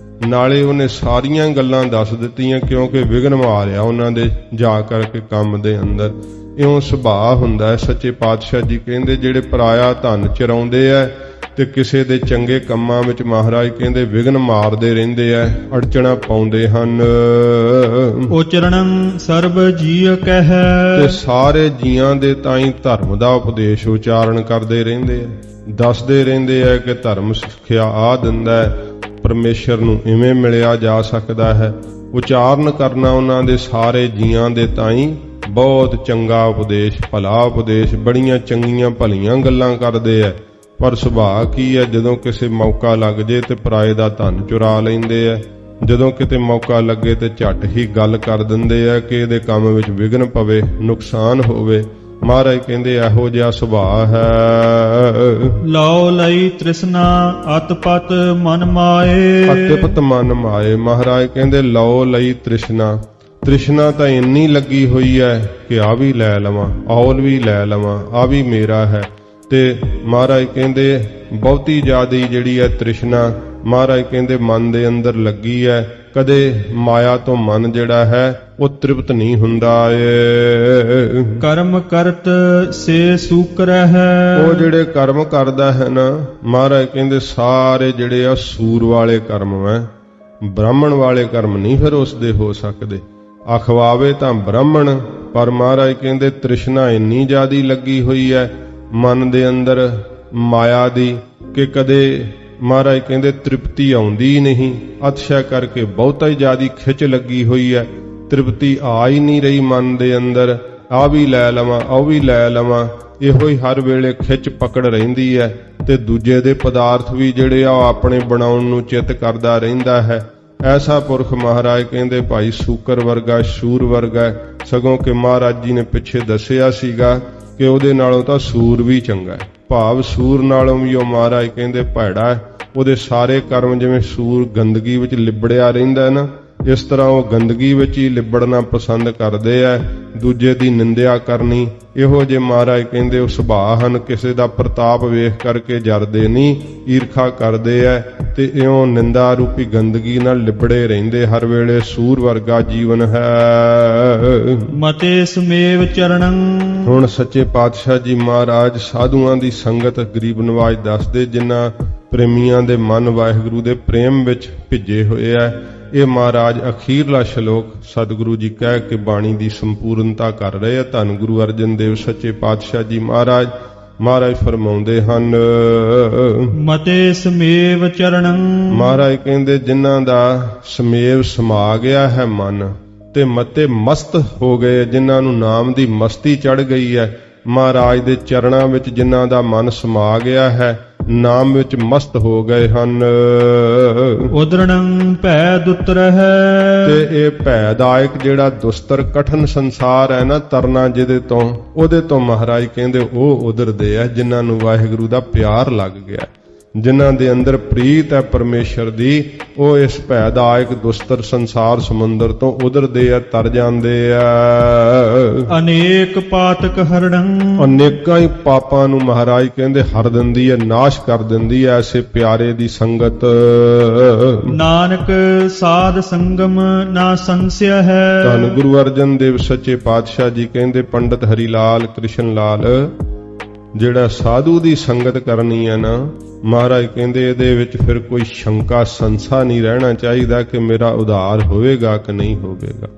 ਨਾਲੇ ਉਹਨੇ ਸਾਰੀਆਂ ਗੱਲਾਂ ਦੱਸ ਦਿੱਤੀਆਂ, ਕਿਉਂਕਿ ਵਿਘਨ ਮਾਰਿਆ ਉਹਨਾਂ ਦੇ ਜਾ ਕਰਕੇ ਕੰਮ ਦੇ ਅੰਦਰ। ਇਉਂ ਸੁਭਾਅ ਹੁੰਦਾ ਹੈ। ਸੱਚੇ ਪਾਤਸ਼ਾਹ ਜੀ ਕਹਿੰਦੇ ਜਿਹੜੇ ਪਰਾਇਆ ਧਨ ਚਰਾਉਂਦੇ ਐ ਤੇ ਕਿਸੇ ਦੇ ਚੰਗੇ ਕੰਮਾਂ ਵਿੱਚ ਮਹਾਰਾਜ ਕਹਿੰਦੇ ਵਿਘਨ ਮਾਰਦੇ ਰਹਿੰਦੇ ਐ, ਅੜਚਣਾ ਪਾਉਂਦੇ ਹਨ। ਉਚਰਣੰ ਸਰਬ ਜੀਅ ਕਹਿ। ਤੇ ਸਾਰੇ ਜੀਆਂ ਦੇ ਤਾਈਂ ਧਰਮ ਦਾ ਉਪਦੇਸ਼ ਉਚਾਰਨ ਕਰਦੇ ਰਹਿੰਦੇ ਐ, ਦੱਸਦੇ ਰਹਿੰਦੇ ਐ ਕਿ ਧਰਮ ਸਿੱਖਿਆ ਆ ਦਿੰਦਾ ਹੈ, ਪਰਮੇਸ਼ਰ ਨੂੰ ਇਵੇਂ ਮਿਲਿਆ ਜਾ ਸਕਦਾ ਹੈ। ਉਚਾਰਨ ਕਰਨਾ ਉਹਨਾਂ ਦੇ ਸਾਰੇ ਜੀਆਂ ਦੇ ਤਾਈਂ ਬਹੁਤ ਚੰਗਾ ਉਪਦੇਸ਼, ਭਲਾ ਉਪਦੇਸ਼, ਬੜੀਆਂ ਚੰਗੀਆਂ ਭਲੀਆਂ ਗੱਲਾਂ ਕਰਦੇ ਐ। ਪਰ ਸੁਭਾਅ ਕੀ ਹੈ, ਜਦੋਂ ਕਿਸੇ ਮੌਕਾ ਲੱਗ ਜੇ ਤੇ ਪਰਾਏ ਦਾ ਧਨ ਚੁਰਾ ਲੈਂਦੇ ਐ। ਜਦੋਂ ਕਿਤੇ ਮੌਕਾ ਲੱਗੇ ਤੇ ਝੱਟ ਹੀ ਗੱਲ ਕਰ ਦਿੰਦੇ ਐ ਕਿ ਇਹਦੇ ਕੰਮ ਵਿੱਚ ਵਿਘਨ ਪਵੇ, ਨੁਕਸਾਨ ਹੋਵੇ। ਮਹਾਰਾਜ ਕਹਿੰਦੇ ਇਹੋ ਜਿਹਾ ਸੁਭਾਅ ਹੈ। ਲਓ ਲਈ ਤ੍ਰਿਸ਼ਨਾ ਅਤਪਤ ਮਨ ਮਾਏ। ਅਤਪਤ ਮਨ ਮਾਏ। ਮਹਾਰਾਜ ਕਹਿੰਦੇ ਲਓ ਲਈ ਤ੍ਰਿਸ਼ਨਾ, ਤ੍ਰਿਸ਼ਨਾ ਤਾਂ ਇੰਨੀ ਲੱਗੀ ਹੋਈ ਹੈ ਕਿ ਆ ਵੀ ਲੈ ਲਵਾਂ, ਔਲ ਵੀ ਲੈ ਲਵਾਂ, ਆ ਵੀ ਮੇਰਾ ਹੈ। ਤੇ ਮਹਾਰਾਜ ਕਹਿੰਦੇ ਬਹੁਤੀ ਜ਼ਿਆਦੀ ਜਿਹੜੀ ਹੈ ਤ੍ਰਿਸ਼ਨਾ, ਮਹਾਰਾਜ ਕਹਿੰਦੇ ਮਨ ਦੇ ਅੰਦਰ ਲੱਗੀ ਹੈ। ਕਦੇ ਮਾਇਆ ਤੋਂ ਮਨ ਜਿਹੜਾ ਹੈ ਉਹ ਤ੍ਰਿਪਤ ਨਹੀਂ ਹੁੰਦਾ ਏ। ਕਰਮ ਕਰਤ ਸੇ ਸੂਕਰ ਹੈ। ਉਹ ਜਿਹੜੇ ਕਰਮ ਕਰਦਾ ਹੈ ਨਾ, ਮਹਾਰਾਜ ਕਹਿੰਦੇ ਸਾਰੇ ਜਿਹੜੇ ਆ ਸੂਰ ਵਾਲੇ ਕਰਮ ਹੈ, ਬ੍ਰਾਹਮਣ ਵਾਲੇ ਕਰਮ ਨਹੀਂ ਫਿਰ ਉਸਦੇ ਹੋ ਸਕਦੇ। ਅਖਵਾਵੇ ਤਾਂ ਬ੍ਰਾਹਮਣ, ਪਰ ਮਹਾਰਾਜ ਕਹਿੰਦੇ ਤ੍ਰਿਸ਼ਨਾ ਇੰਨੀ ਜ਼ਿਆਦੀ ਲੱਗੀ ਹੋਈ ਹੈ ਮਨ ਦੇ ਅੰਦਰ ਮਾਇਆ ਦੀ ਕਿ ਕਦੇ ਮਹਾਰਾਜ ਕਹਿੰਦੇ ਤ੍ਰਿਪਤੀ ਆਉਂਦੀ ਨਹੀਂ। ਅਤਸ਼ਾ ਕਰਕੇ ਬਹੁਤਾ ਹੀ ਜ਼ਿਆਦੀ ਖਿੱਚ ਲੱਗੀ ਹੋਈ ਹੈ, ਤ੍ਰਿਪਤੀ ਆ ਹੀ ਨਹੀਂ ਰਹੀ ਮਨ ਦੇ ਅੰਦਰ। ਆ ਵੀ ਲੈ ਲਵਾਂ, ਉਹ ਵੀ ਲੈ ਲਵਾਂ, ਇਹੋ ਹੀ ਹਰ ਵੇਲੇ ਖਿੱਚ ਪਕੜ ਰਹਿੰਦੀ ਹੈ। ਤੇ ਦੂਜੇ ਦੇ ਪਦਾਰਥ ਵੀ ਜਿਹੜੇ ਆ ਆਪਣੇ ਬਣਾਉਣ ਨੂੰ ਚਿੱਤ ਕਰਦਾ ਰਹਿੰਦਾ ਹੈ। ਐਸਾ ਪੁਰਖ ਮਹਾਰਾਜ ਕਹਿੰਦੇ ਭਾਈ ਸੂਕਰ ਵਰਗਾ, ਸ਼ੂਰ ਵਰਗਾ। ਸਗੋਂ ਕਿ ਮਹਾਰਾਜ ਜੀ ਨੇ ਪਿੱਛੇ ਦੱਸਿਆ ਸੀਗਾ ਕਿ ਉਹਦੇ ਨਾਲੋਂ ਤਾਂ ਸੂਰ ਵੀ ਚੰਗਾ ਹੈ। ਭਾਵ ਸੂਰ ਨਾਲੋਂ ਵੀ ਉਹ ਮਹਾਰਾਜ ਕਹਿੰਦੇ ਭੈੜਾ ਹੈ। ਉਹਦੇ ਸਾਰੇ ਕਰਮ, ਜਿਵੇਂ ਸੂਰ ਗੰਦਗੀ ਵਿੱਚ ਲਿਬੜਿਆ ਰਹਿੰਦਾ ਹੈ ਨਾ, ਇਸ ਤਰ੍ਹਾਂ ਉਹ ਗੰਦਗੀ ਵਿੱਚ ਹੀ ਲਿਬੜਨਾ ਪਸੰਦ ਕਰਦੇ ਐ, ਦੂਜੇ ਦੀ ਨਿੰਦਿਆ ਕਰਨੀ। ਇਹੋ ਜਿਹੇ ਮਹਾਰਾਜ ਕਹਿੰਦੇ ਉਹ ਸੁਭਾਅ ਹਨ, ਕਿਸੇ ਦਾ ਪ੍ਰਤਾਪ ਵੇਖ ਕਰਕੇ ਜਰਦੇ ਨਹੀਂ, ਈਰਖਾ ਕਰਦੇ ਐ ਤੇ ਇਉਂ ਨਿੰਦਾ ਰੂਪੀ ਗੰਦਗੀ ਨਾਲ ਲਿਬੜੇ ਰਹਿੰਦੇ ਹਰ ਵੇਲੇ। ਸੂਰ ਵਰਗਾ ਜੀਵਨ ਹੈ। ਮਤੇ ਸਮੇਵ ਚਰਣੰ। ਹੁਣ ਸੱਚੇ ਪਾਤਸ਼ਾਹ ਜੀ ਮਹਾਰਾਜ ਸਾਧੂਆਂ ਦੀ ਸੰਗਤ ਗਰੀਬ ਨਵਾਜ ਦੱਸਦੇ, ਜਿਨ੍ਹਾਂ ਪ੍ਰੇਮੀਆਂ ਦੇ ਮਨ ਵਾਹਿਗੁਰੂ ਦੇ ਪ੍ਰੇਮ ਵਿੱਚ ਭਿੱਜੇ ਹੋਏ ਐ। ਇਹ ਮਹਾਰਾਜ ਅਖੀਰਲਾ ਸ਼ਲੋਕ ਸਤਿਗੁਰੂ ਜੀ ਕਹਿ ਕੇ ਬਾਣੀ ਦੀ ਸੰਪੂਰਨਤਾ ਕਰ ਰਹੇ ਆ। ਧੰਨ ਗੁਰੂ ਅਰਜਨ ਦੇਵ ਸੱਚੇ ਪਾਤਸ਼ਾਹ ਜੀ ਮਹਾਰਾਜ ਫਰਮਾਉਂਦੇ ਹਨ, ਮਤੇ ਸਮੇਵ ਚਰਣੰ। ਮਹਾਰਾਜ ਕਹਿੰਦੇ ਜਿਨ੍ਹਾਂ ਦਾ ਸਮੇਵ ਸਮਾ ਗਿਆ ਹੈ ਮਨ, ਤੇ ਮਤੇ ਮਸਤ ਹੋ ਗਏ, ਜਿਨ੍ਹਾਂ ਨੂੰ ਨਾਮ ਦੀ ਮਸਤੀ ਚੜ ਗਈ ਹੈ। ਮਹਾਰਾਜ ਦੇ ਚਰਨਾਂ ਵਿੱਚ ਜਿਨ੍ਹਾਂ ਦਾ ਮਨ ਸਮਾ ਗਿਆ ਹੈ, ਨਾਮ ਵਿੱਚ ਮਸਤ ਹੋ ਗਏ ਹਨ। ਉਦਰਣੰ ਭੈ ਦੁਤਰ ਹੈ। ਤੇ ਇਹ ਭੈਦਾਇਕ ਜਿਹੜਾ ਦੁਸਤਰ ਕਠਨ ਸੰਸਾਰ ਹੈ ਨਾ, ਤਰਨਾ ਜਿਹਦੇ ਤੋਂ, ਉਹਦੇ ਤੋਂ ਮਹਾਰਾਜ ਕਹਿੰਦੇ ਉਹ ਉਦਰਦੇ ਆ ਜਿਨ੍ਹਾਂ ਨੂੰ ਵਾਹਿਗੁਰੂ ਦਾ ਪਿਆਰ ਲੱਗ ਗਿਆ। ਜਿਨ੍ਹਾਂ ਦੇ ਅੰਦਰ ਪ੍ਰੀਤ ਹੈ ਪਰਮੇਸ਼ਰ ਦੀ, ਉਹ ਇਸ ਭੈਦਾਇਕ ਦੁਸਤਰ ਸੰਸਾਰ ਸਮੁੰਦਰ ਤੋਂ ਉਧਰਦੇ ਆ, ਤਰ ਜਾਂਦੇ ਆ। ਅਨੇਕ ਪਾਤਕ ਹਰੜੰ ਅਨੇਕਾਂ ਹੀ ਪਾਪਾਂ ਨੂੰ ਮਹਾਰਾਜ ਕਹਿੰਦੇ ਹਰ ਦਿੰਦੀ ਹੈ, ਨਾਸ਼ ਕਰ ਦਿੰਦੀ ਹੈ ਐਸੇ ਪਿਆਰੇ ਦੀ ਸੰਗਤ। ਨਾਨਕ ਸਾਧ ਸੰਗਮ ਨਾ ਸੰਸਿਆ ਹੈ। ਧੰਨ ਗੁਰੂ ਅਰਜਨ ਦੇਵ ਸੱਚੇ ਪਾਤਸ਼ਾਹ ਜੀ ਕਹਿੰਦੇ, ਪੰਡਤ ਹਰੀ ਲਾਲ ਕ੍ਰਿਸ਼ਨ ਲਾਲ, ਜਿਹੜਾ ਸਾਧੂ ਦੀ ਸੰਗਤ ਕਰਨੀ ਹੈ ਨਾ, ਮਹਾਰਾਜ ਕਹਿੰਦੇ ਇਹਦੇ ਵਿੱਚ ਫਿਰ ਕੋਈ ਸ਼ੰਕਾ ਸੰਸਾ ਨਹੀਂ ਰਹਿਣਾ ਚਾਹੀਦਾ ਕਿ ਮੇਰਾ ਉਧਾਰ ਹੋਵੇਗਾ ਕਿ ਨਹੀਂ ਹੋਵੇਗਾ।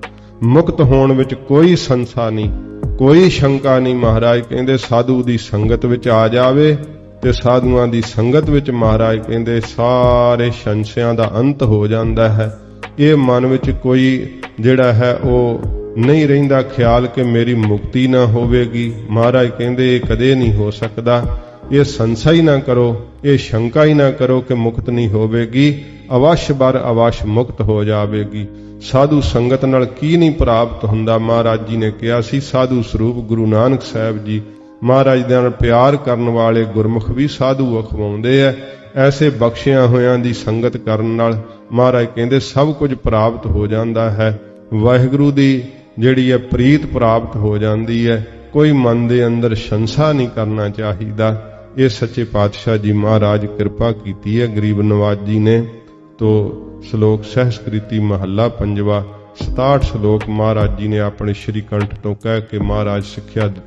ਮੁਕਤ ਹੋਣ ਵਿੱਚ ਕੋਈ ਸੰਸਾ ਨਹੀਂ, ਕੋਈ ਸ਼ੰਕਾ ਨਹੀਂ। ਮਹਾਰਾਜ ਕਹਿੰਦੇ ਸਾਧੂ ਦੀ ਸੰਗਤ ਵਿੱਚ ਆ ਜਾਵੇ ਤੇ ਸਾਧੂਆਂ ਦੀ ਸੰਗਤ ਵਿੱਚ ਮਹਾਰਾਜ ਕਹਿੰਦੇ ਸਾਰੇ ਸੰਸ਼ਿਆਂ ਦਾ ਅੰਤ ਹੋ ਜਾਂਦਾ ਹੈ। ਇਹ ਮਨ ਵਿੱਚ ਕੋਈ ਜਿਹੜਾ ਹੈ ਉਹ ਨਹੀਂ ਰਹਿੰਦਾ ਖਿਆਲ ਕਿ ਮੇਰੀ ਮੁਕਤੀ ਨਾ ਹੋਵੇਗੀ। ਮਹਾਰਾਜ ਕਹਿੰਦੇ ਇਹ ਕਦੇ ਨਹੀਂ ਹੋ ਸਕਦਾ। ਇਹ ਸੰਸ਼ਾ ਹੀ ਨਾ ਕਰੋ, ਇਹ ਸ਼ੰਕਾ ਹੀ ਨਾ ਕਰੋ ਕਿ ਮੁਕਤ ਨਹੀਂ ਹੋਵੇਗੀ, ਅਵਸ਼ ਬਰ ਅਵਸ਼ ਮੁਕਤ ਹੋ ਜਾਵੇਗੀ। ਸਾਧੂ ਸੰਗਤ ਨਾਲ ਕੀ ਨਹੀਂ ਪ੍ਰਾਪਤ ਹੁੰਦਾ। ਮਹਾਰਾਜ ਜੀ ਨੇ ਕਿਹਾ ਸੀ, ਸਾਧੂ ਸਰੂਪ ਗੁਰੂ ਨਾਨਕ ਸਾਹਿਬ ਜੀ ਮਹਾਰਾਜ ਦੇ ਨਾਲ ਪਿਆਰ ਕਰਨ ਵਾਲੇ ਗੁਰਮੁਖ ਵੀ ਸਾਧੂ ਅਖਵਾਉਂਦੇ ਐ। ਐਸੇ ਬਖਸ਼ਿਆਂ ਹੋਇਆਂ ਦੀ ਸੰਗਤ ਕਰਨ ਨਾਲ ਮਹਾਰਾਜ ਕਹਿੰਦੇ ਸਭ ਕੁਝ ਪ੍ਰਾਪਤ ਹੋ ਜਾਂਦਾ ਹੈ। ਵਾਹਿਗੁਰੂ ਦੀ ਜਿਹੜੀ ਹੈ ਪ੍ਰੀਤ ਪ੍ਰਾਪਤ ਹੋ ਜਾਂਦੀ ਹੈ। ਕੋਈ ਮਨ ਦੇ ਅੰਦਰ ਸੰਸ਼ਾ ਨਹੀਂ ਕਰਨਾ ਚਾਹੀਦਾ। ਇਹ ਸੱਚੇ ਪਾਤਸ਼ਾਹ ਜੀ ਮਹਾਰਾਜ ਕਿਰਪਾ ਕੀਤੀ ਹੈ ਗਰੀਬ ਨਵਾਜ ਜੀ ਨੇ। ਤੋ ਸ਼ਲੋਕ ਸਹਿਸਕ੍ਰਿਤੀ ਮਹੱਲਾ ਪੰਜਵਾ 67 ਸ਼ਲੋਕ ਮਹਾਰਾਜ ਜੀ ਨੇ ਆਪਣੇ ਸ਼੍ਰੀ ਕੰਠ ਤੋਂ ਕਹਿ ਕੇ ਮਹਾਰਾਜ ਸਿੱਖਿਆ